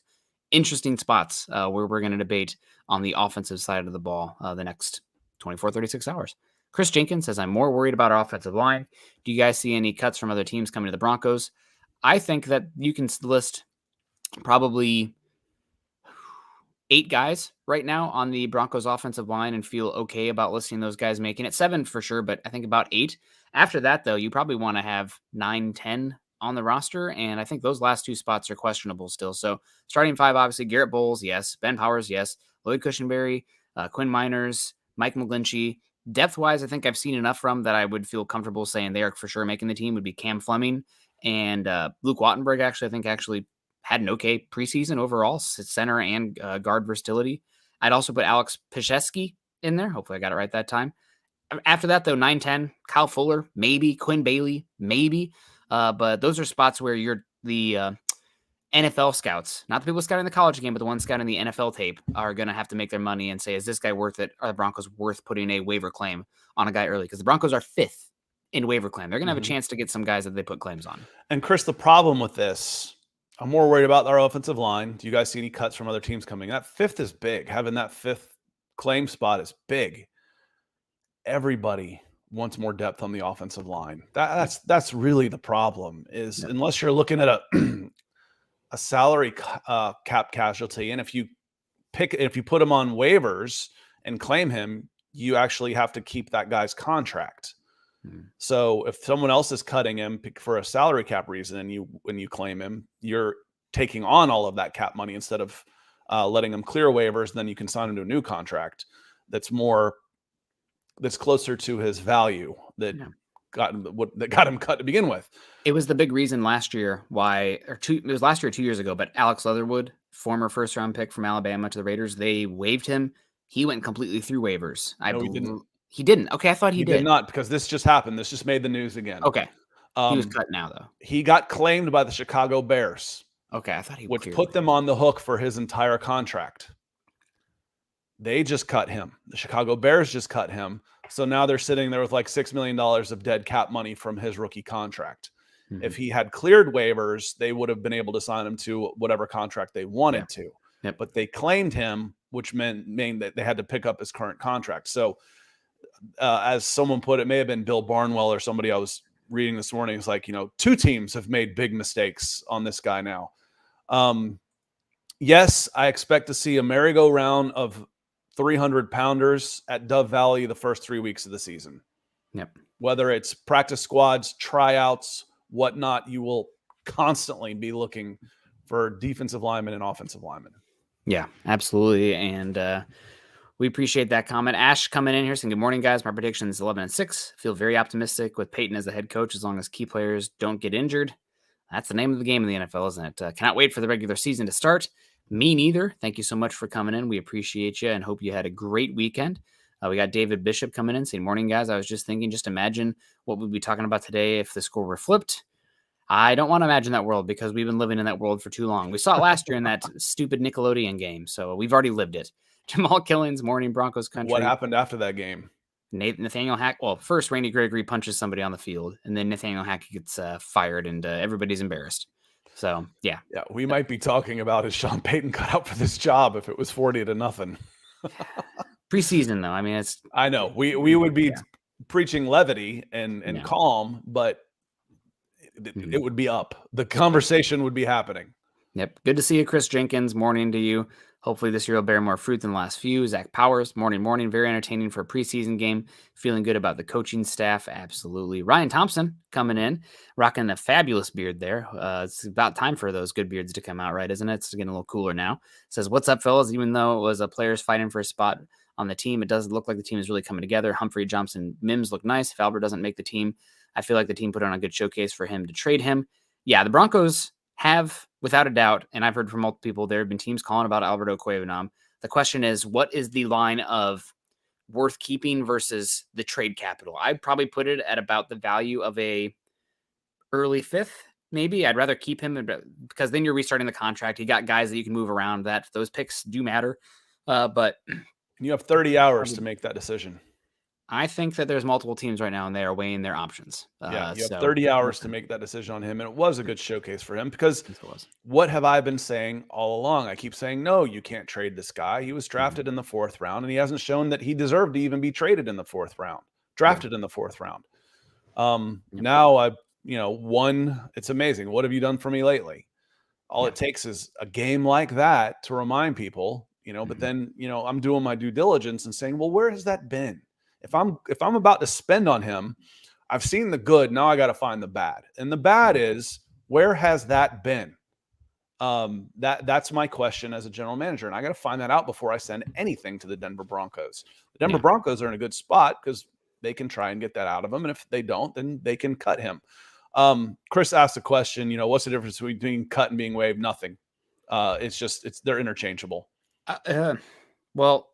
interesting spots where we're going to debate on the offensive side of the ball the next 24, 36 hours. Chris Jenkins says, I'm more worried about our offensive line. Do you guys see any cuts from other teams coming to the Broncos? I think that you can list probably 8 guys right now on the Broncos offensive line and feel okay about listing those guys making it. 7 for sure, but I think about 8. After that, though, you probably want to have 9, 10 on the roster, and I think those last 2 spots are questionable still. So starting 5, obviously, Garrett Bowles, yes. Ben Powers, yes. Lloyd Cushenberry, Quinn Miners, Mike McGlinchey. Depth-wise, I think I've seen enough from that I would feel comfortable saying they are for sure making the team would be Cam Fleming and Luke Wattenberg, I think had an okay preseason overall, center and guard versatility. I'd also put Alex Pisheski in there. Hopefully I got it right that time. After that, though, 9, 10, Kyle Fuller, maybe. Quinn Bailey, maybe. But those are spots where you're the NFL scouts, not the people scouting the college game, but the ones scouting the NFL tape, are going to have to make their money and say, is this guy worth it? Are the Broncos worth putting a waiver claim on a guy early? Because the Broncos are 5th in waiver claim. They're going to have a chance to get some guys that they put claims on. And Chris, the problem with this, I'm more worried about our offensive line. Do you guys see any cuts from other teams coming? That 5th is big. Having that 5th claim spot is big. Everybody wants more depth on the offensive line. That's really the problem. Is unless you're looking at a salary cap casualty, and if you put him on waivers and claim him, you actually have to keep that guy's contract. So if someone else is cutting him for a salary cap reason, and when you claim him, you're taking on all of that cap money instead of letting him clear waivers. And then you can sign him to a new contract that's closer to his value that got him cut to begin with. It was the big reason last year it was last year or 2 years ago, but Alex Leatherwood, former first-round pick from Alabama to the Raiders, they waived him. He went completely through waivers. No, he didn't. He didn't. Okay, I thought he did. He did not, because this just happened. This just made the news again. Okay. He was cut now, though. He got claimed by the Chicago Bears. Okay, I thought he which put them on the hook for his entire contract. They just cut him. The Chicago Bears just cut him. So now they're sitting there with like $6 million of dead cap money from his rookie contract. If he had cleared waivers, they would have been able to sign him to whatever contract they wanted to. But they claimed him, which meant that they had to pick up his current contract. So as someone put it, may have been Bill Barnwell or somebody I was reading this morning, it's like, 2 teams have made big mistakes on this guy now. Yes, I expect to see a merry-go-round of 300-pounders at Dove Valley the first 3 weeks of the season. Whether it's practice squads, tryouts, whatnot, you will constantly be looking for defensive linemen and offensive linemen. Yeah, absolutely. And we appreciate that comment. Ash coming in here saying, good morning, guys. My prediction is 11-6. Feel very optimistic with Peyton as the head coach as long as key players don't get injured. That's the name of the game in the NFL, isn't it? Cannot wait for the regular season to start. Me neither. Thank you so much for coming in. We appreciate you and hope you had a great weekend. We got David Bishop coming in saying, morning, guys. I was just thinking, just imagine what we'd be talking about today if the score were flipped. I don't want to imagine that world because we've been living in that world for too long. We saw it last year in that stupid Nickelodeon game, so we've already lived it. Jamal Killings, morning, Broncos country. What happened after that game? Nathaniel Hackett. Well, first Randy Gregory punches somebody on the field, and then Nathaniel Hackett gets fired, and everybody's embarrassed. So, yeah. Yeah, we might be talking about is Sean Payton cut out for this job if it was 40-0. Preseason, though. I mean, I know. We would be preaching levity and calm, but it would be up. The conversation would be happening. Yep. Good to see you, Chris Jenkins. Morning to you. Hopefully this year will bear more fruit than the last few. Zach Powers, morning. Very entertaining for a preseason game. Feeling good about the coaching staff. Absolutely. Ryan Thompson coming in, rocking a fabulous beard there. It's about time for those good beards to come out, right? Isn't it? It's getting a little cooler now. Says, what's up, fellas? Even though it was a players fighting for a spot on the team, it does look like the team is really coming together. Humphrey, Johnson, Mims look nice. If Albert doesn't make the team, I feel like the team put on a good showcase for him to trade him. Yeah, the Broncos have, without a doubt, and I've heard from multiple people, there have been teams calling about Alberto Gonzales. The question is, what is the line of worth keeping versus the trade capital? I'd probably put it at about the value of a early 5th, maybe. I'd rather keep him because then you're restarting the contract. You got guys that you can move around. That those picks do matter, but you have 30 hours to make that decision. I think that there's multiple teams right now, and they are weighing their options. You have 30 hours to make that decision on him, and it was a good showcase for him because what have I been saying all along? I keep saying, no, you can't trade this guy. He was drafted in the 4th round, and he hasn't shown that he deserved to even be traded in the 4th round, drafted in the 4th round. Now, it's amazing. What have you done for me lately? All it takes is a game like that to remind people, But then, I'm doing my due diligence and saying, well, where has that been? If I'm about to spend on him, I've seen the good. Now I got to find the bad. And the bad is, where has that been? That's my question as a general manager. And I got to find that out before I send anything to the Denver Broncos. The Denver Broncos are in a good spot because they can try and get that out of him. And if they don't, then they can cut him. Chris asked a question, what's the difference between cut and being waived? Nothing. They're interchangeable. Well,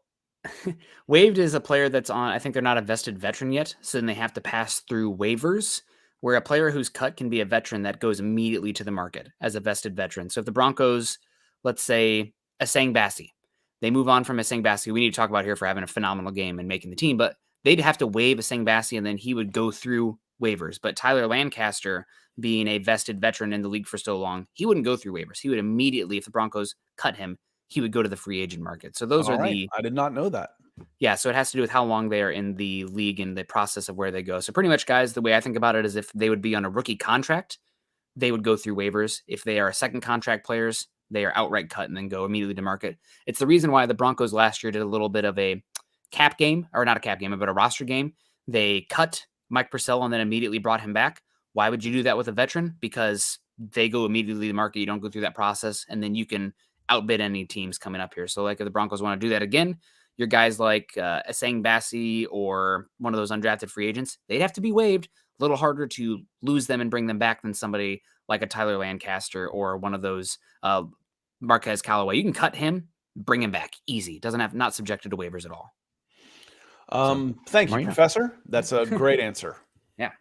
waived is a player that's on, I think they're not a vested veteran yet. So then they have to pass through waivers, where a player who's cut can be a veteran that goes immediately to the market as a vested veteran. So if the Broncos, let's say Asang Bassi, they move on from Asang Bassi, we need to talk about here for having a phenomenal game and making the team, but they'd have to waive Asang Bassi and then he would go through waivers. But Tyler Lancaster, being a vested veteran in the league for so long, he wouldn't go through waivers. He would immediately, if the Broncos cut him, he would go to the free agent market. So those are I did not know that. Yeah, so it has to do with how long they are in the league and the process of where they go. So pretty much, guys, the way I think about it is if they would be on a rookie contract, they would go through waivers. If they are second contract players, they are outright cut and then go immediately to market. It's the reason why the Broncos last year did a little bit of a cap game, or not a cap game, but a roster game. They cut Mike Purcell and then immediately brought him back. Why would you do that with a veteran? Because they go immediately to the market. You don't go through that process, and then you can outbid any teams coming up here. So like if the Broncos want to do that again, your guys like Asang Bassi or one of those undrafted free agents, they'd have to be waived. A little harder to lose them and bring them back than somebody like a Tyler Lancaster or one of those Marquez Callaway. You can cut him, bring him back easy. Not subjected to waivers at all. Thank you, Professor. That's a great answer. Yeah,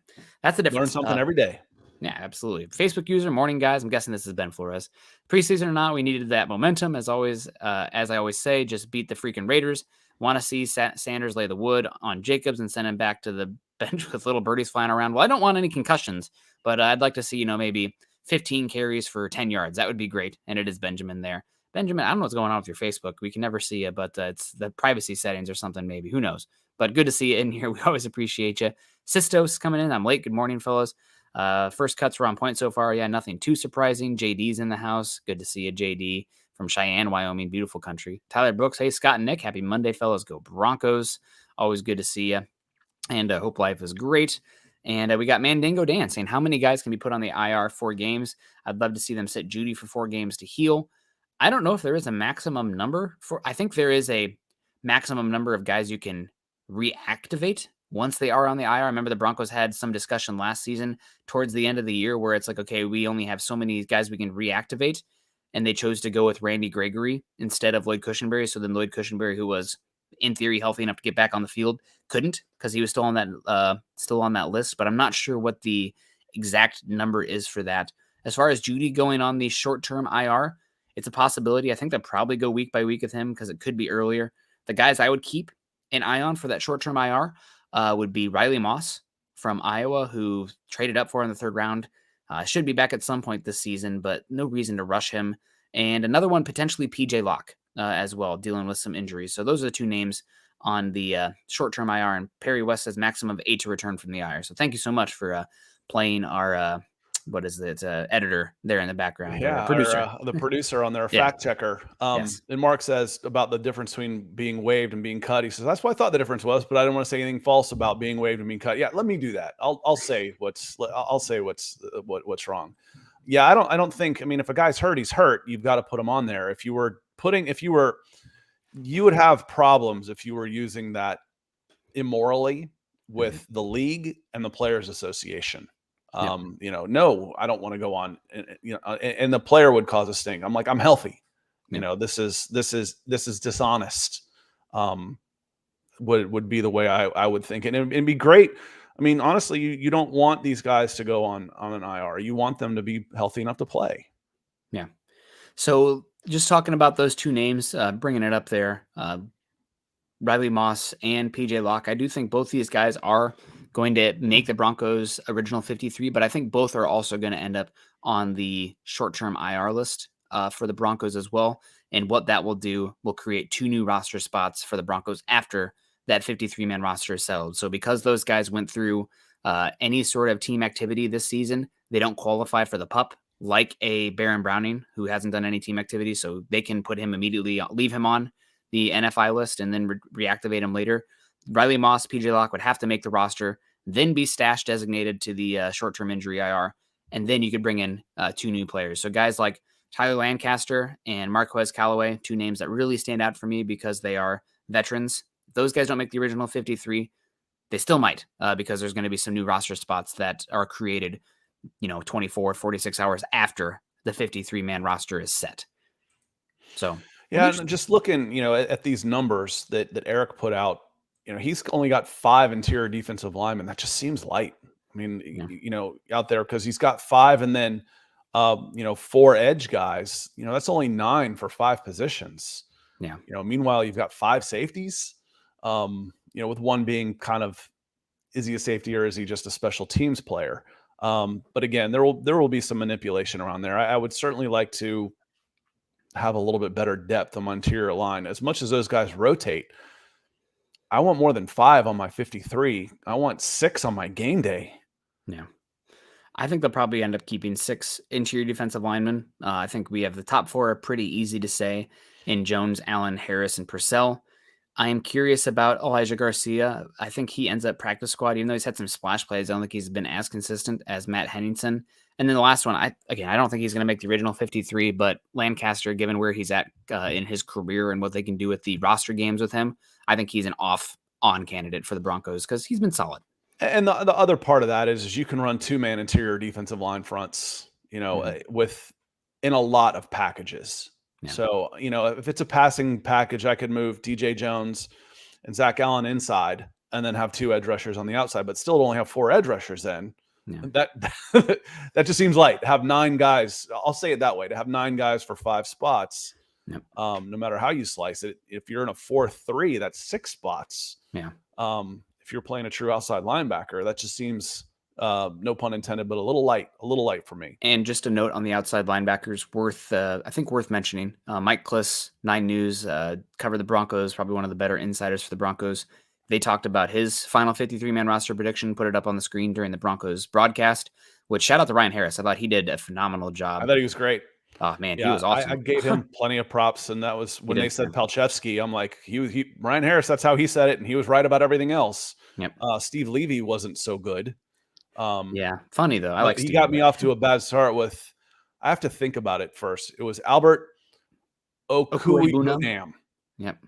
that's the difference. Learn something every day. Yeah, absolutely. Facebook user, morning guys. I'm guessing this is Ben Flores. Preseason or not, we needed that momentum. As always, as I always say, just beat the freaking Raiders. Want to see Sanders lay the wood on Jacobs and send him back to the bench with little birdies flying around. Well, I don't want any concussions, but I'd like to see, maybe 15 carries for 10 yards. That would be great. And it is Benjamin there. Benjamin, I don't know what's going on with your Facebook. We can never see you, but it's the privacy settings or something, maybe. Who knows? But good to see you in here. We always appreciate you. Sistos coming in. I'm late. Good morning, fellas. First cuts were on point so far. Yeah, nothing too surprising. JD's in the house. Good to see you, JD, from Cheyenne, Wyoming. Beautiful country. Tyler Brooks. Hey, Scott and Nick. Happy Monday, fellas. Go Broncos. Always good to see you. And hope life is great. And we got Mandingo Dan saying, how many guys can be put on the IR 4 games? I'd love to see them sit Judy for 4 games to heal. I don't know if there is a maximum number I think there is a maximum number of guys you can reactivate once they are on the IR. I remember the Broncos had some discussion last season towards the end of the year where it's like, okay, we only have so many guys we can reactivate. And they chose to go with Randy Gregory instead of Lloyd Cushenberry. So then Lloyd Cushenberry, who was in theory healthy enough to get back on the field, couldn't because he was still on that list. But I'm not sure what the exact number is for that. As far as Judy going on the short-term IR, it's a possibility. I think they'll probably go week by week with him because it could be earlier. The guys I would keep an eye on for that short-term IR would be Riley Moss from Iowa, who traded up for in the 3rd round. Should be back at some point this season, but no reason to rush him. And another one, potentially PJ Locke as well, dealing with some injuries. So those are the 2 names on the short-term IR. And Perry West says maximum of 8 to return from the IR. So thank you so much for playing our what is it? Editor there in the background. Yeah, producer. The producer on there, fact checker. Yes. And Mark says about the difference between being waived and being cut. He says, that's what I thought the difference was, but I didn't want to say anything false about being waived and being cut. Yeah, let me do that. I'll say what's wrong. Yeah, I don't think, if a guy's hurt, he's hurt. You've got to put him on there. You would have problems if you were using that immorally with the league and the Players Association. No, I don't want to go on, and the player would cause a sting. I'm like, I'm healthy. This is dishonest. Would be the way I would think. And it'd be great. Honestly, you don't want these guys to go on an IR. You want them to be healthy enough to play. Yeah. So just talking about those 2 names, bringing it up there, Riley Moss and PJ Locke. I do think both these guys are going to make the Broncos original 53, but I think both are also going to end up on the short-term IR list for the Broncos as well. And what that will do will create 2 new roster spots for the Broncos after that 53-man roster is settled. So because those guys went through any sort of team activity this season, they don't qualify for the PUP like a Baron Browning who hasn't done any team activity. So they can put him immediately, leave him on the NFI list and then reactivate him later, Riley Moss, PJ Locke would have to make the roster, then be stash designated to the short-term injury IR, and then you could bring in 2 new players. So guys like Tyler Lancaster and Marquez Callaway, 2 names that really stand out for me because they are veterans. If those guys don't make the original 53, they still might, because there's going to be some new roster spots that are created, 24, 46 hours after the 53-man roster is set. So, yeah, and just looking, at these numbers that Eric put out, he's only got 5 interior defensive linemen. That just seems light. I mean, yeah. Out there, because he's got 5 and then, 4 edge guys. That's only 9 for 5 positions. Yeah. Meanwhile, you've got 5 safeties. With one being kind of, is he a safety or is he just a special teams player? But again, there will be some manipulation around there. I would certainly like to have a little bit better depth on my interior line. As much as those guys rotate, I want more than 5 on my 53. I want 6 on my game day. Yeah. I think they'll probably end up keeping 6 interior defensive linemen. I think we have the top 4 are pretty easy to say in Jones, Allen, Harris, and Purcell. I am curious about Elijah Garcia. I think he ends up practice squad, even though he's had some splash plays. I don't think he's been as consistent as Matt Henningsen. And then the last one, I don't think he's going to make the original 53, but Lancaster, given where he's at in his career and what they can do with the roster games with him, I think he's an on candidate for the Broncos because he's been solid. And the other part of that is you can run 2-man interior defensive line fronts, with in a lot of packages. Yeah. So, if it's a passing package, I could move DJ Jones and Zach Allen inside and then have 2 edge rushers on the outside, but still only have 4 edge rushers then. Yeah. That just seems light. To have 9 guys, I'll say it that way, to have 9 guys for 5 spots. Yep. No matter how you slice it, if you're in a 4-3, that's 6 spots. Yeah. If you're playing a true outside linebacker, that just seems, no pun intended, but a little light for me. And just a note on the outside linebackers worth mentioning. Mike Kliss, 9 News, covered the Broncos, probably one of the better insiders for the Broncos. They talked about his final 53-man roster prediction, put it up on the screen during the Broncos broadcast, which shout out to Ryan Harris. I thought he did a phenomenal job. I thought he was great. Oh man, yeah, he was awesome. I gave him plenty of props, and that was when they said Palchevsky. I'm like, Ryan Harris. That's how he said it, and he was right about everything else. Yep. Steve Levy wasn't so good. Yeah, funny though. I like. He got me off to a bad start with. I have to think about it first. It was Albert Okwuegbunam. Yep.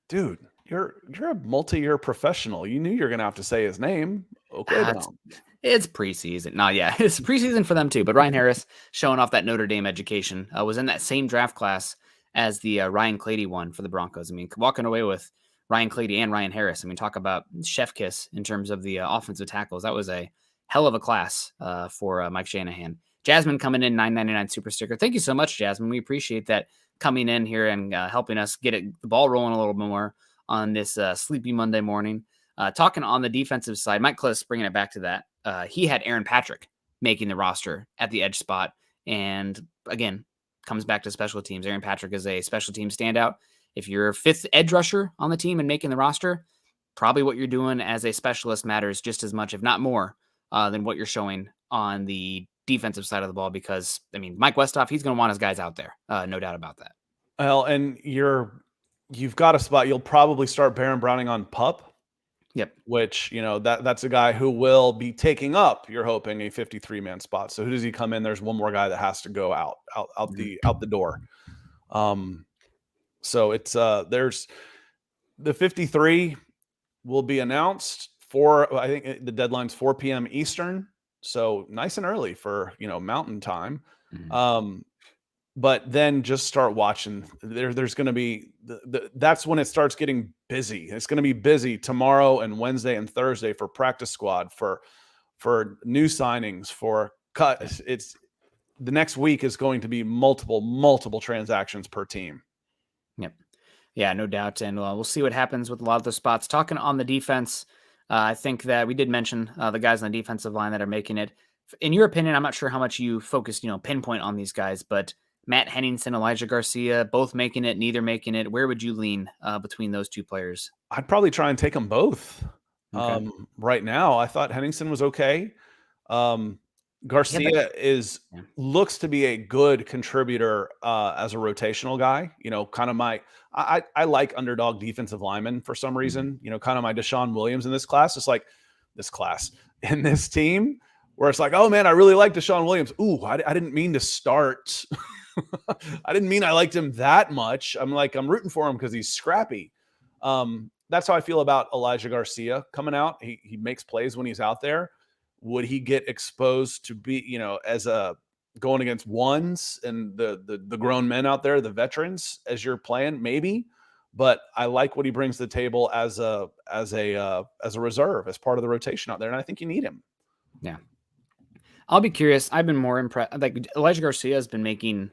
Dude, you're a multi-year professional. You knew you're gonna have to say his name. It's preseason. No, yeah, it's preseason for them too. But Ryan Harris showing off that Notre Dame education, was in that same draft class as the Ryan Clady one for the Broncos. I mean, walking away with Ryan Clady and Ryan Harris. I mean, talk about chef kiss in terms of the offensive tackles. That was a hell of a class for Mike Shanahan. Jasmine coming in, $9.99 super sticker. Thank you so much, Jasmine. We appreciate that coming in here and helping us get the ball rolling a little bit more on this sleepy Monday morning. Talking on the defensive side, Mike Kliss, bringing it back to that. He had Aaron Patrick making the roster at the edge spot. And again, comes back to special teams. Aaron Patrick is a special team standout. If you're 5th edge rusher on the team and making the roster, probably what you're doing as a specialist matters just as much, if not more, than what you're showing on the defensive side of the ball. Because, I mean, Mike Westhoff, he's going to want his guys out there. No doubt about that. Well, and you've got a spot. You'll probably start Baron Browning on PUP. Yep. Which, that's a guy who will be taking up, you're hoping, a 53-man spot. So who does he come in? There's one more guy that has to go out the door. So it's there's the 53 will be announced I think the deadline's 4 p.m. Eastern. So nice and early for, Mountain time. Mm-hmm. But then just start watching. There's going to be that's when it starts getting busy. It's going to be busy tomorrow and Wednesday and Thursday for practice squad, for new signings, for cut. It's the next week is going to be multiple transactions per team. Yep. Yeah, no doubt. And we'll see what happens with a lot of those spots. Talking on the defense, I think that we did mention the guys on the defensive line that are making it. In your opinion, I'm not sure how much you focused, pinpoint on these guys, but Matt Henningsen, Elijah Garcia, both making it, neither making it. Where would you lean between those 2 players? I'd probably try and take them both. Okay. Right now, I thought Henningsen was okay. He had that. Garcia Yeah. looks to be a good contributor as a rotational guy. Kind of I like underdog defensive linemen for some Mhm. reason. Kind of my Deshaun Williams in this class. It's like this class in this team where it's like, oh man, I really like Deshaun Williams. Ooh, I didn't mean to start. I didn't mean I liked him that much. I'm rooting for him because he's scrappy. That's how I feel about Elijah Garcia coming out. He makes plays when he's out there. Would he get exposed to be, as a going against ones and the grown men out there, the veterans as you're playing? Maybe. But I like what he brings to the table as a reserve, as part of the rotation out there. And I think you need him. Yeah. I'll be curious. I've been more impressed. Like Elijah Garcia has been making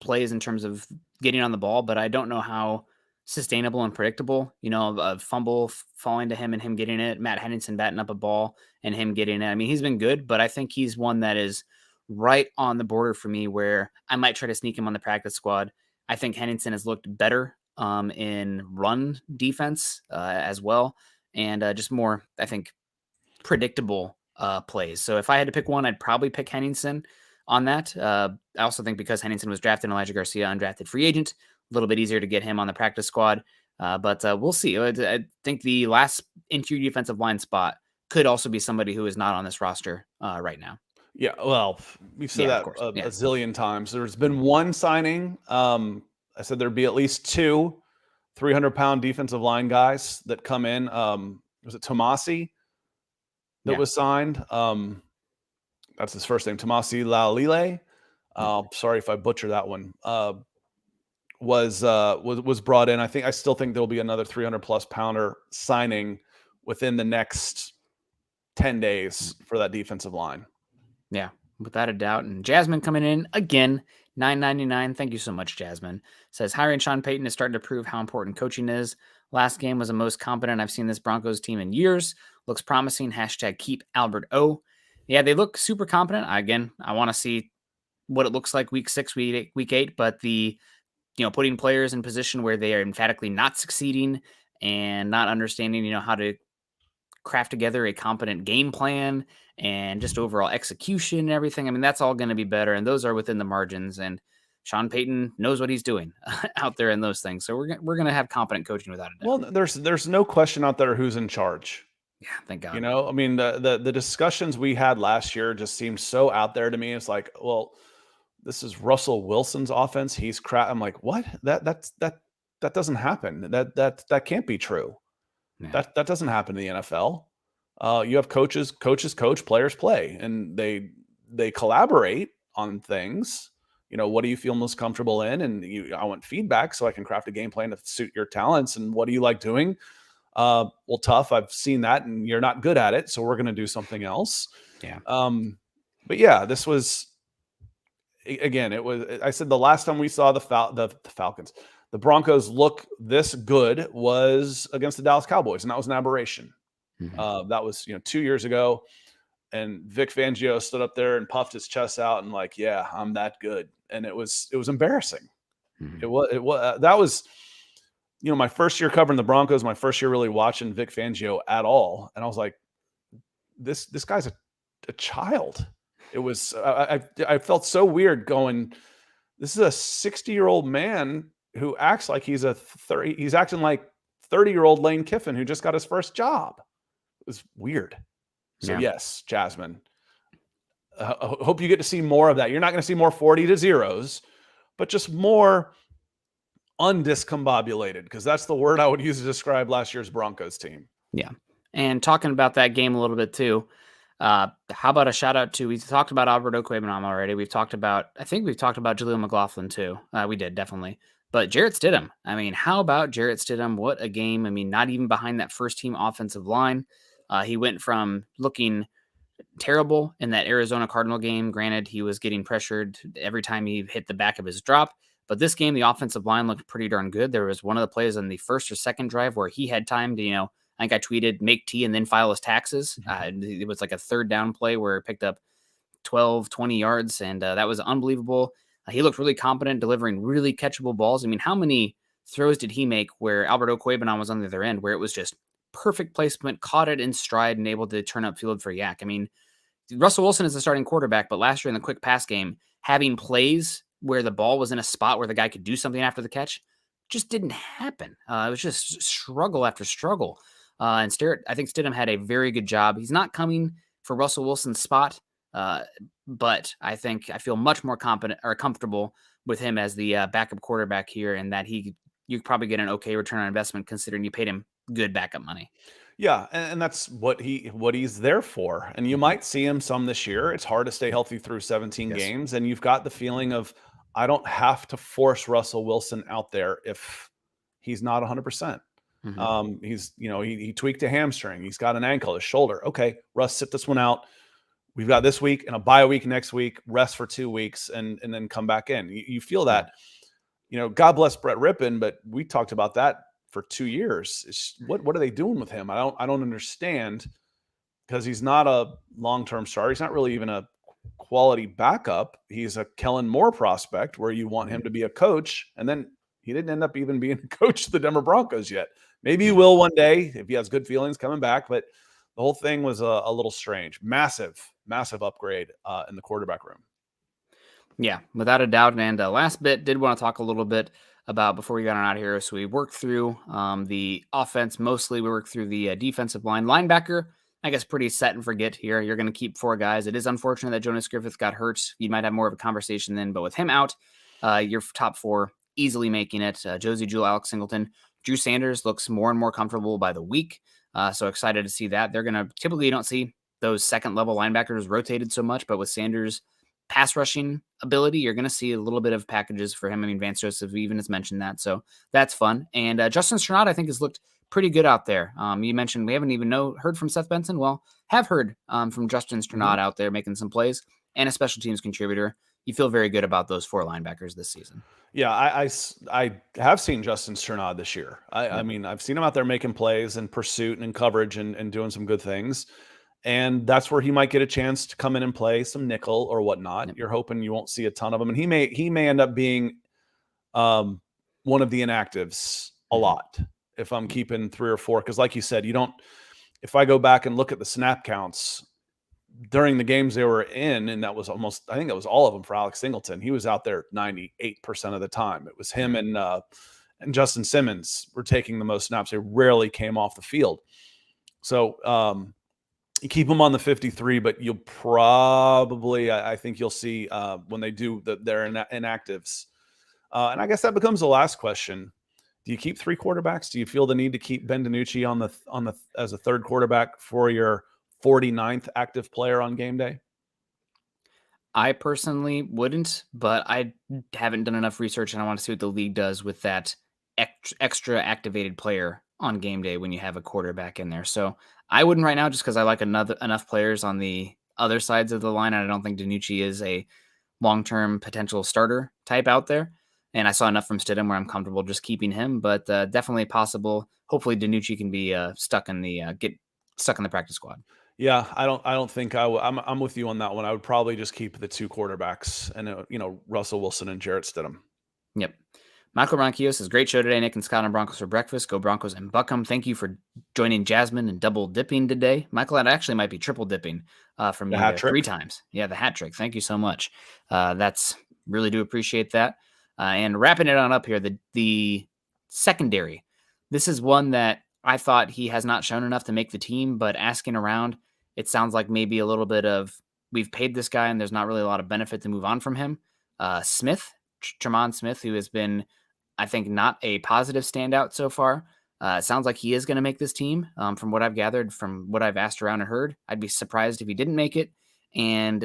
plays in terms of getting on the ball, but I don't know how sustainable and predictable, a fumble falling to him and him getting it, Matt Henningsen batting up a ball and him getting it. I mean, he's been good, but I think he's one that is right on the border for me where I might try to sneak him on the practice squad. I think Henningsen has looked better in run defense as well. And just more, I think, predictable plays. So if I had to pick one, I'd probably pick Henningsen on that. I also think because Henningsen was drafted, Elijah Garcia, undrafted free agent, a little bit easier to get him on the practice squad. But we'll see. I think the last interior defensive line spot could also be somebody who is not on this roster right now. Yeah, well, we've said Yeah, of that course. a Yeah. zillion times. There's been one signing. I said there'd be at least two 300-pound defensive line guys that come in. Was it Tomasi that Yeah. was signed? That's his first name, Tomasi Laulile. Yeah. Sorry if I butcher that one. Was brought in. I still think there'll be another 300+ pounder signing within the next 10 days for that defensive line. Yeah, without a doubt. And Jasmine coming in again, $9.99. Thank you so much, Jasmine. Says hiring Sean Payton is starting to prove how important coaching is. Last game was the most competent I've seen this Broncos team in years. Looks promising. Hashtag keep Albert O. Yeah, they look super competent. Again, I want to see what it looks like week 6, week 8, but the putting players in position where they are emphatically not succeeding and not understanding, how to craft together a competent game plan and just overall execution and everything. I mean, that's all going to be better. And those are within the margins. And Sean Payton knows what he's doing out there in those things. So we're going to have competent coaching without a doubt. Well, there's no question out there who's in charge. Yeah, thank God. I mean, the discussions we had last year just seemed so out there to me. It's like, well, this is Russell Wilson's offense. He's crap. I'm like, what? That doesn't happen. That can't be true. Yeah. That doesn't happen in the NFL. You have coaches coach, players play, and they collaborate on things. What do you feel most comfortable in? And I want feedback so I can craft a game plan to suit your talents. And what do you like doing? Well, tough. I've seen that, and you're not good at it, so we're going to do something else. Yeah. But yeah, this was again. It was. I said the last time we saw the Falcons, the Broncos look this good was against the Dallas Cowboys, and that was an aberration. Mm-hmm. That was 2 years ago, and Vic Fangio stood up there and puffed his chest out and like, yeah, I'm that good, and it was embarrassing. Mm-hmm. It was that was my first year covering the Broncos, my first year really watching Vic Fangio at all, and I was like, this guy's a child. It was I felt so weird going. This is a 60-year-old man who acts like he's he's acting like 30-year-old Lane Kiffin who just got his first job. It was weird. So Yeah. yes, Jasmine. I hope you get to see more of that. You're not going to see more 40 to zeros, but just more undiscombobulated, because that's the word I would use to describe last year's Broncos team. Yeah. And talking about that game a little bit too, how about a shout out to, we talked about Alberto Gonzales already. I think we've talked about Jaleel McLaughlin too. We did, definitely. But Jarrett Stidham, I mean, how about Jarrett Stidham? What a game. I mean, not even behind that first team offensive line. He went from looking terrible in that Arizona Cardinal game. Granted, he was getting pressured every time he hit the back of his drop. But this game, the offensive line looked pretty darn good. There was one of the plays on the first or second drive where he had time to, I think I tweeted, make tea and then file his taxes. It was like a third down play where it picked up 12, 20 yards, and that was unbelievable. He looked really competent, delivering really catchable balls. I mean, how many throws did he make where Alberto Gonzales was on the other end, where it was just perfect placement, caught it in stride, and able to turn up field for Yak? I mean, Russell Wilson is the starting quarterback, but last year in the quick pass game, having plays where the ball was in a spot where the guy could do something after the catch just didn't happen. It was just struggle after struggle. And I think Stidham had a very good job. He's not coming for Russell Wilson's spot, but I feel much more competent or comfortable with him as the backup quarterback here, and that you could probably get an okay return on investment considering you paid him good backup money. Yeah, and that's what he's there for. And you might see him some this year. It's hard to stay healthy through 17 Yes. games, and you've got the feeling of I don't have to force Russell Wilson out there if he's not 100%. He's he tweaked a hamstring. He's got an ankle, his shoulder. Okay, Russ, sit this one out. We've got this week and a bye week next week. Rest for 2 weeks and then come back in. You feel that. God bless Brett Rippon, but we talked about that for 2 years. What are they doing with him? I don't understand, because he's not a long-term starter. He's not really even a quality backup. He's a Kellen Moore prospect where you want him to be a coach, and then he didn't end up even being a coach of the Denver Broncos yet. Maybe he will one day if he has good feelings coming back, but the whole thing was a little strange. Massive upgrade in the quarterback room. Yeah, without a doubt. And last bit, did want to talk a little bit about before we got on out of here. So we worked through the offense mostly. We worked through the defensive line. Linebacker, I guess pretty set and forget here. You're going to keep 4 guys. It is unfortunate that Jonas Griffith got hurt. You might have more of a conversation then, but with him out, your top 4 easily making it. Josie Jewell, Alex Singleton. Drew Sanders looks more and more comfortable by the week. So excited to see that. They're going to typically, you don't see those second level linebackers rotated so much, but with Sanders' pass rushing ability, you're going to see a little bit of packages for him. I mean, Vance Joseph even has mentioned that, so that's fun. And Justin Strnad, I think, has looked pretty good out there. You mentioned we haven't even heard from Seth Benson. Well, have heard from Justin Strnad out there making some plays, and a special teams contributor. You feel very good about those 4 linebackers this season. Yeah, I have seen Justin Strnad this year. I mean, I've seen him out there making plays and pursuit and in coverage and doing some good things. And that's where he might get a chance to come in and play some nickel or whatnot. Yep. You're hoping you won't see a ton of them. And he may end up being one of the inactives a lot if I'm keeping 3 or 4. Because like you said, if I go back and look at the snap counts during the games they were in, and that was I think that was all of them for Alex Singleton. He was out there 98% of the time. It was him and Justin Simmons were taking the most snaps. They rarely came off the field. So you keep them on the 53, but you'll probably, I think you'll see when they do their inactives. And I guess that becomes the last question. Do you keep 3 quarterbacks? Do you feel the need to keep Ben DiNucci on the as a 3rd quarterback for your 49th active player on game day? I personally wouldn't, but I haven't done enough research, and I want to see what the league does with that extra activated player on game day when you have a quarterback in there. So I wouldn't right now, just because I like enough players on the other sides of the line, and I don't think DiNucci is a long-term potential starter type out there. And I saw enough from Stidham where I'm comfortable just keeping him, but definitely possible. Hopefully DiNucci can be get stuck in the practice squad. Yeah, I don't think I'm with you on that one. I would probably just keep the 2 quarterbacks and Russell Wilson and Jarrett Stidham. Yep. Michael Ronquillo says, great show today. Nick and Scott on Broncos for breakfast. Go Broncos and Buckham. Thank you for joining Jasmine and double dipping today. Michael, that actually might be triple dipping from you 3 times. Yeah, the hat trick. Thank you so much. That's really do appreciate that. And wrapping it on up here, the secondary. This is one that I thought he has not shown enough to make the team, but asking around, it sounds like maybe a little bit of we've paid this guy and there's not really a lot of benefit to move on from him. Tremont Smith, who has been, I think, not a positive standout so far. It sounds like he is going to make this team. From what I've gathered, from what I've asked around and heard, I'd be surprised if he didn't make it. And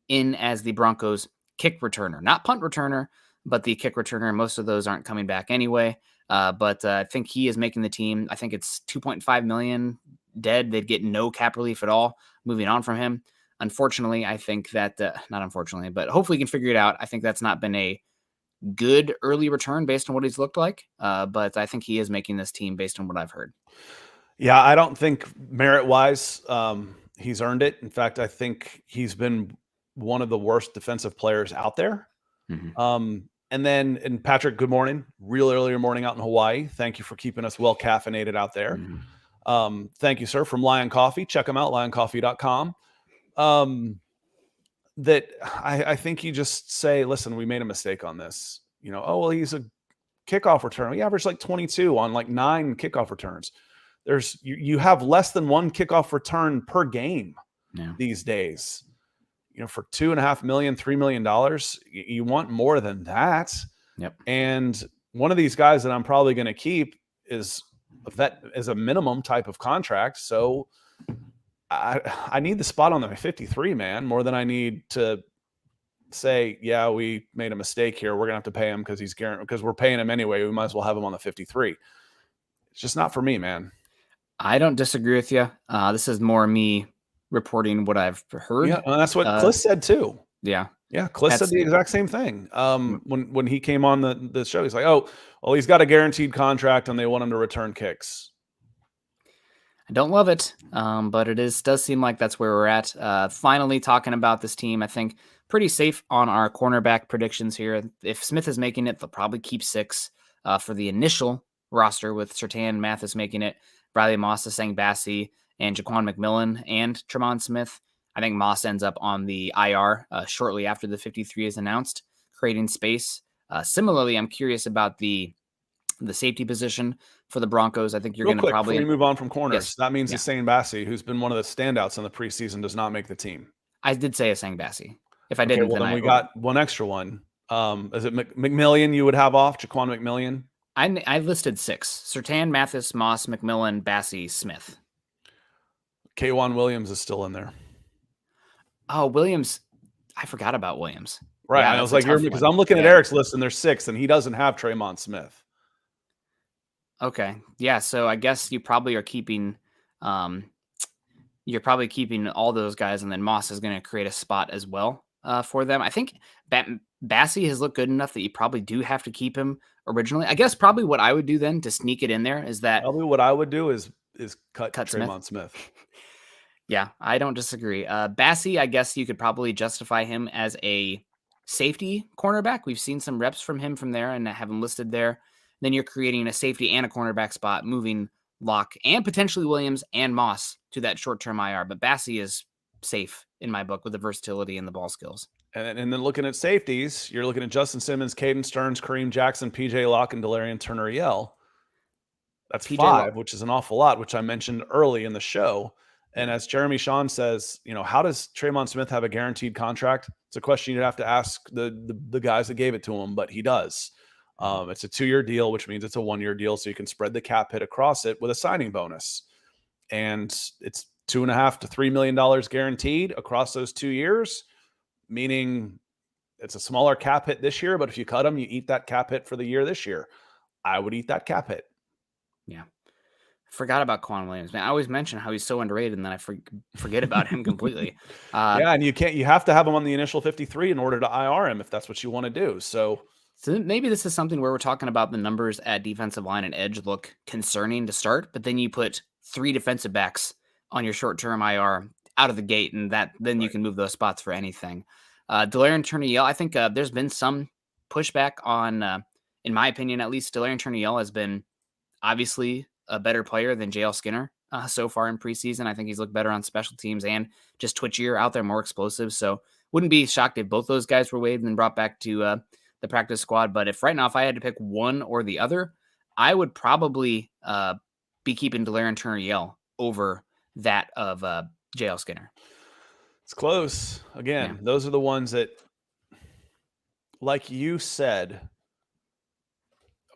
in as the Broncos kick returner, not punt returner, but the kick returner. Most of those aren't coming back anyway. But I think he is making the team. I think it's $2.5 million dead. They'd get no cap relief at all moving on from him. Unfortunately, I think that, not unfortunately, but hopefully he can figure it out. I think that's not been a good early return based on what he's looked like. But I think he is making this team based on what I've heard. Yeah, I don't think merit-wise he's earned it. In fact, I think he's been one of the worst defensive players out there. And Patrick, good morning. Real earlier morning out in Hawaii. Thank you for keeping us well caffeinated out there. Thank you, sir, from Lion Coffee. Check them out, lioncoffee.com. that I think you just say, listen, we made a mistake on this. Oh, well, he's a kickoff return. We averaged like 22 on like 9 kickoff returns. You have less than 1 kickoff return per game these days. For $2.5 million, $3 million, you want more than that. Yep. And one of these guys that I'm probably going to keep is a minimum type of contract. So I need the spot on the 53, man, more than I need to say, yeah, we made a mistake here. We're gonna have to pay him because we're paying him anyway. We might as well have him on the 53. It's just not for me, man. I don't disagree with you. This is more me reporting what I've heard. Yeah, and that's what Kliss said too. Yeah. Kliss said the exact same thing. When he came on the show, he's like, oh, well, he's got a guaranteed contract and they want him to return kicks. I don't love it, but it does seem like that's where we're at. Finally talking about this team, I think pretty safe on our cornerback predictions here. If Smith is making it, they'll probably keep 6 for the initial roster, with Surtain, Mathis making it, Riley Moss, Sang Bassi, and Jaquan McMillan and Tremont Smith. I think Moss ends up on the IR shortly after the 53 is announced, creating space. Similarly, I'm curious about the safety position for the Broncos. I think you're going to probably... Before we move on from corners, yes. That means Sang Bassi, who's been one of the standouts in the preseason, does not make the team. I did say Sang Bassi. If I didn't, then we got one extra one. Is it McMillian you would have off? Jaquan McMillian? I listed 6. Surtain, Mathis, Moss, McMillan, Bassi, Smith. K'Wan Williams is still in there. Oh, Williams. I forgot about Williams. Right. Yeah, I was like, because I'm looking at Eric's list and there's 6 and he doesn't have Tremont Smith. Okay. Yeah. So I guess you probably are keeping, all those guys, and then Moss is going to create a spot as well for them. I think Bassi has looked good enough that you probably do have to keep him originally. I guess probably what I would do then to sneak it in there is that probably what I would do is cut Tremont Smith. Yeah, I don't disagree. Bassi, I guess you could probably justify him as a safety cornerback. We've seen some reps from him from there and have him listed there. Then you're creating a safety and a cornerback spot, moving Locke and potentially Williams and Moss to that short-term IR. But Bassi is safe in my book with the versatility and the ball skills. And then looking at safeties, you're looking at Justin Simmons, Caden Stearns, Kareem Jackson, PJ Locke, and Delarian Turner-Yell. That's PJ 5, which is an awful lot, which I mentioned early in the show. And as Jeremy Shawn says, how does Tremont Smith have a guaranteed contract? It's a question you'd have to ask the guys that gave it to him, but he does. It's a 2-year deal, which means it's a 1-year deal, so you can spread the cap hit across it with a signing bonus. And it's $2.5 to $3 million guaranteed across those 2 years, meaning it's a smaller cap hit this year, but if you cut him, you eat that cap hit for the year this year. I would eat that cap hit. Yeah. Forgot about Quan Williams, man. I always mention how he's so underrated, and then I forget about him completely. And you have to have him on the initial 53 in order to IR him if that's what you want to do. So maybe this is something where we're talking about the numbers at defensive line and edge look concerning to start, but then you put 3 defensive backs on your short-term IR out of the gate, and then you can move those spots for anything. Delarian Turner-Yell, I think there's been some pushback on, in my opinion at least, Delarian Turner-Yell has been obviously a better player than JL Skinner so far in preseason. I think he's looked better on special teams and just twitchier out there, more explosive. So wouldn't be shocked if both those guys were waived and brought back to the practice squad. But if I had to pick one or the other, I would probably be keeping Delarian Turner-Yell over that of JL Skinner. It's close. Again, those are the ones that, like you said,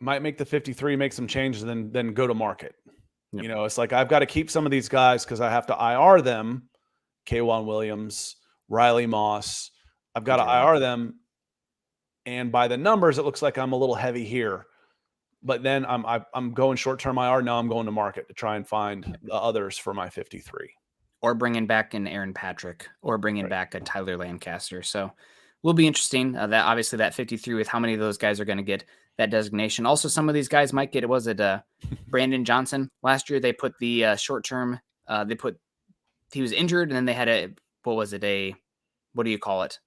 might make the 53, make some changes, and then go to market. Yep. It's like I've got to keep some of these guys because I have to IR them. K'Wan Williams, Riley Moss. I've got to IR them. And by the numbers, it looks like I'm a little heavy here. But then I'm going short-term IR. Now I'm going to market to try and find the others for my 53. Or bringing back an Aaron Patrick, or bringing back a Tyler Lancaster. So will be interesting. That obviously that 53 with how many of those guys are going to get that designation. Also, some of these guys might get it. Was it Brandon Johnson last year? They put the short-term. He was injured, and then they had what do you call it?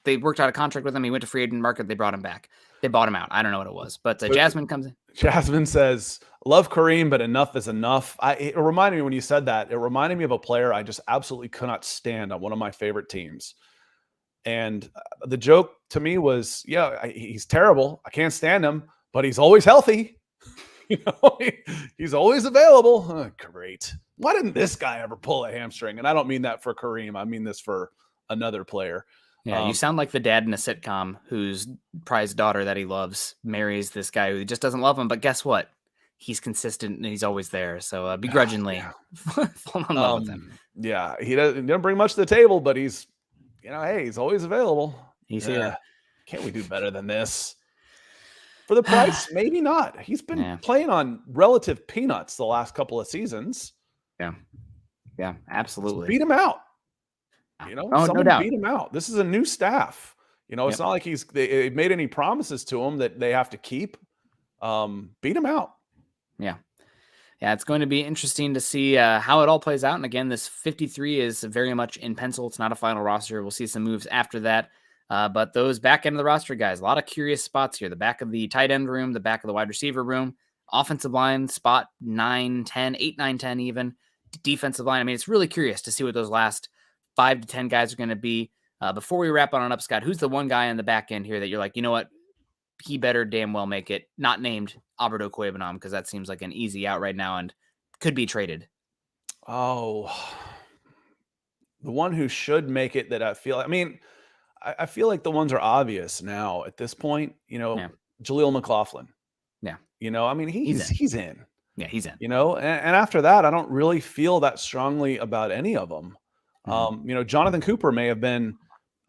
They worked out a contract with him. He went to free agent market. They brought him back. They bought him out. I don't know what it was, but Jasmine comes in. Jasmine says, love Kareem, but enough is enough. It reminded me when you said that, it reminded me of a player I just absolutely could not stand on one of my favorite teams. And the joke to me was, yeah, he's terrible. I can't stand him, but he's always healthy. He's always available. Oh, great. Why didn't this guy ever pull a hamstring? And I don't mean that for Kareem. I mean this for another player. Yeah, you sound like the dad in a sitcom whose prized daughter that he loves marries this guy who just doesn't love him. But guess what? He's consistent and he's always there. So begrudgingly fall in love with him. Yeah, he doesn't bring much to the table, but he's, hey, he's always available. He's here. Can't we do better than this? For the price, maybe not. He's been playing on relative peanuts the last couple of seasons. Yeah, absolutely. Just beat him out. No doubt. Beat him out. This is a new staff. It's not like they made any promises to him that they have to keep. Beat him out. Yeah, it's going to be interesting to see how it all plays out. And again, this 53 is very much in pencil. It's not a final roster. We'll see some moves after that. But those back end of the roster guys, a lot of curious spots here. The back of the tight end room, the back of the wide receiver room, offensive line, spot 9, 10, 8, 9, 10 even. Defensive line. I mean, it's really curious to see what those last 5 to 10 guys are going to be. Before we wrap on up, Scott, who's the one guy on the back end here that you're like, you know what? He better damn well make it. Not named Alberto Gonzales, because that seems like an easy out right now and could be traded. Oh, the one who should make it that I feel like the ones are obvious now at this point, Jaleel McLaughlin. Yeah. He's in. Yeah, he's in. And after that, I don't really feel that strongly about any of them. Jonathan Cooper may have been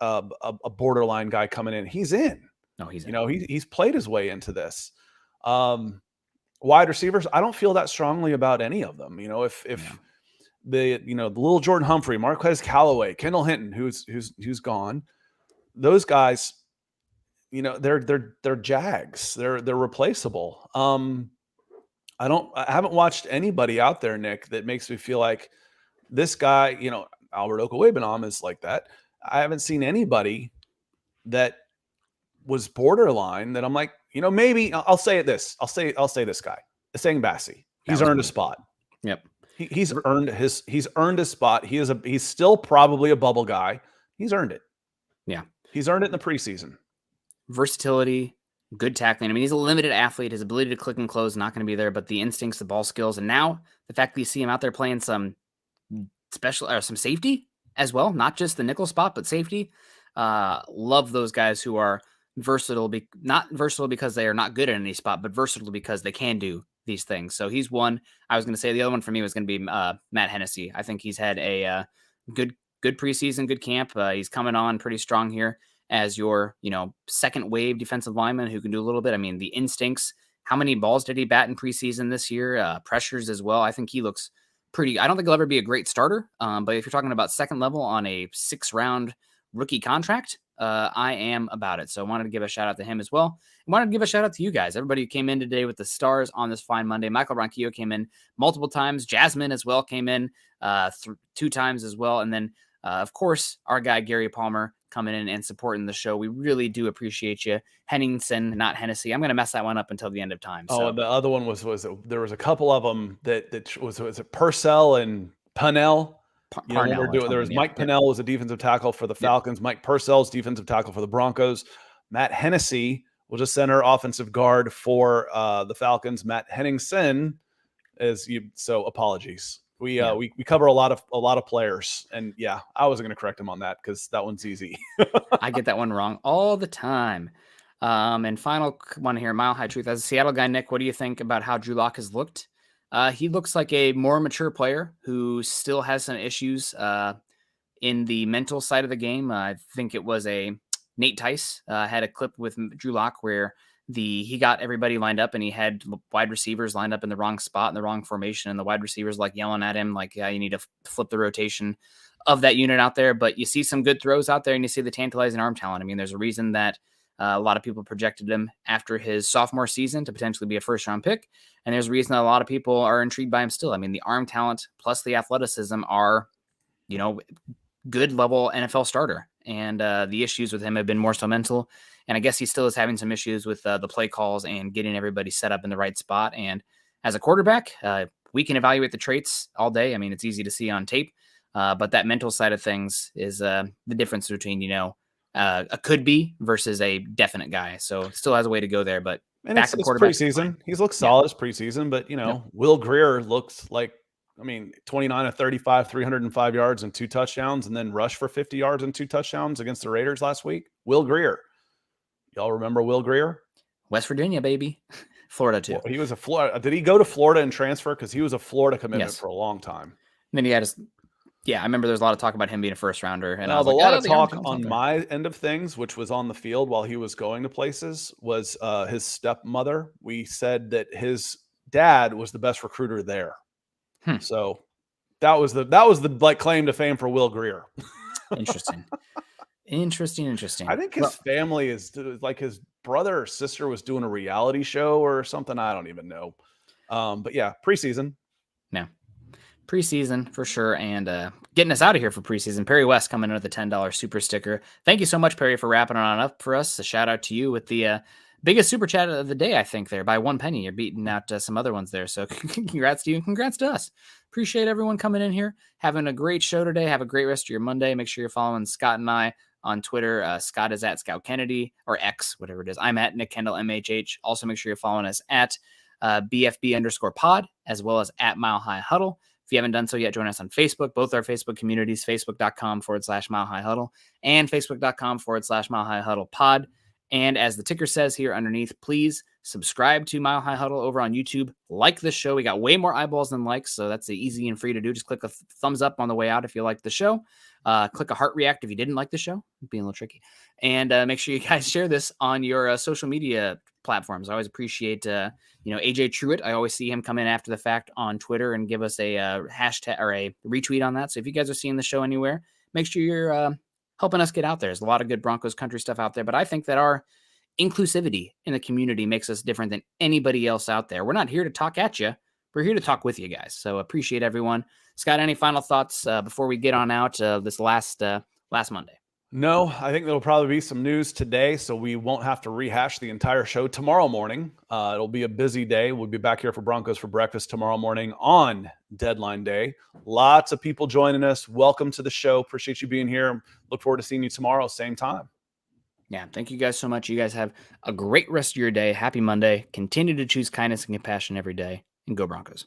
a borderline guy coming in. He's in. No, he's in. He's played his way into this. Wide receivers, I don't feel that strongly about any of them. If the little Jordan Humphrey, Marquez Callaway, Kendall Hinton, who's gone, those guys, they're Jags. They're replaceable. I haven't watched anybody out there, Nick, that makes me feel like this guy, Alberto Gonzales is like that. I haven't seen anybody that was borderline that I'm like, maybe I'll say it this. I'll say this guy, Essang Bassi. He's earned a spot. Yep. He's earned his spot. He's still probably a bubble guy. He's earned it. Yeah. He's earned it in the preseason. Versatility, good tackling. I mean, he's a limited athlete. His ability to click and close is not going to be there, but the instincts, the ball skills, and now the fact that you see him out there playing some special or some safety as well, not just the nickel spot, but safety. Love those guys who are versatile, not versatile because they are not good at any spot, but versatile because they can do these things. So he's one. I was going to say the other one for me was going to be Matt Hennessy. I think he's had a good preseason, good camp. He's coming on pretty strong here as your, second wave defensive lineman who can do a little bit. I mean, the instincts, how many balls did he bat in preseason this year? Pressures as well. I think he looks pretty, I don't think he'll ever be a great starter. But if you're talking about second level on a 6-round rookie contract, I am about it. So I wanted to give a shout out to him as well. I wanted to give a shout out to you guys. Everybody who came in today with the stars on this fine Monday. Michael Ronquillo came in multiple times. Jasmine as well came in 2 times as well. And then, of course, our guy, Gary Palmer, coming in and supporting the show. We really do appreciate you. Henningsen, not Hennessy. I'm going to mess that one up until the end of time. So. Oh, the other one was there was a couple of them that was it Purcell and Pennell? There was Mike Pennell was a defensive tackle for the Falcons. Yep. Mike Purcell's defensive tackle for the Broncos. Matt Hennessy was a center offensive guard for the Falcons. Matt Henningsen so apologies. We cover a lot of players, and yeah, I wasn't going to correct him on that because that one's easy. I get that one wrong all the time. And final one here, Mile High Truth. As a Seattle guy, Nick, what do you think about how Drew Lock has looked? He looks like a more mature player who still has some issues in the mental side of the game. I think it was Nate Tice had a clip with Drew Lock where he got everybody lined up and he had wide receivers lined up in the wrong spot in the wrong formation, and the wide receivers like yelling at him like, yeah, you need to flip the rotation of that unit out there. But you see some good throws out there and you see the tantalizing arm talent. I mean, there's a reason that a lot of people projected him after his sophomore season to potentially be a first-round pick. And there's a reason that a lot of people are intrigued by him still. I mean, the arm talent plus the athleticism are, good level NFL starter. And the issues with him have been more so mental. And I guess he still is having some issues with the play calls and getting everybody set up in the right spot. And as a quarterback, we can evaluate the traits all day. I mean, it's easy to see on tape, but that mental side of things is the difference between, a could be versus a definite guy. So still has a way to go there, but And backup it's quarterback, fine. preseason. He's looked Yeah. solid as preseason, but Yep. Will Greer looks like, 29 of 35, 305 yards and 2 touchdowns, and then rushed for 50 yards and 2 touchdowns against the Raiders last week. Will Greer. Y'all remember Will Greer? West Virginia, baby. Florida too. Well, he was a Florida. Did he go to Florida and transfer? Because he was a Florida commitment Yes. for a long time. And then he had his, I remember there's a lot of talk about him being a first rounder. And I was a like, lot oh, of the talk Argentines out on there. my end of things, which was on the field while he was going to places, was his stepmother. We said that his dad was the best recruiter there. So that was the like claim to fame for Will Greer. Interesting. Interesting. I think his family is like his brother or sister was doing a reality show or something. I don't even know. But yeah, preseason. No. Preseason for sure. And getting us out of here for preseason, Perry West coming in with the $10 super sticker. Thank you so much, Perry, for wrapping it on up for us. A shout out to you with the biggest super chat of the day, I think, there by 1 penny. You're beating out some other ones there. So congrats to you and congrats to us. Appreciate everyone coming in here, having a great show today. Have a great rest of your Monday. Make sure you're following Scott and I on Twitter. Scott is at Scout Kennedy or X, whatever it is. I'm at Nick Kendall MHH. Also, make sure you're following us at BFB_pod as well as at Mile High Huddle. If you haven't done so yet, join us on Facebook. Both our Facebook communities, facebook.com/Mile High Huddle and facebook.com/Mile High Huddle pod. And as the ticker says here underneath, please subscribe to Mile High Huddle over on YouTube. Like this show. We got way more eyeballs than likes, so that's easy and free to do. Just click a thumbs up on the way out if you like the show. Click a heart react if you didn't like the show. Being a little tricky. And make sure you guys share this on your social media platforms. I always appreciate, AJ Truitt. I always see him come in after the fact on Twitter and give us a hashtag or a retweet on that. So if you guys are seeing the show anywhere, make sure you're helping us get out there. There's a lot of good Broncos country stuff out there, but I think that our inclusivity in the community makes us different than anybody else out there. We're not here to talk at you. We're here to talk with you guys. So appreciate everyone. Scott, any final thoughts before we get on out this last Monday? No, I think there'll probably be some news today, so we won't have to rehash the entire show tomorrow morning. It'll be a busy day. We'll be back here for Broncos for Breakfast tomorrow morning on deadline day. Lots of people joining us. Welcome to the show. Appreciate you being here. Look forward to seeing you tomorrow, same time. Yeah, thank you guys so much. You guys have a great rest of your day. Happy Monday. Continue to choose kindness and compassion every day, and go Broncos.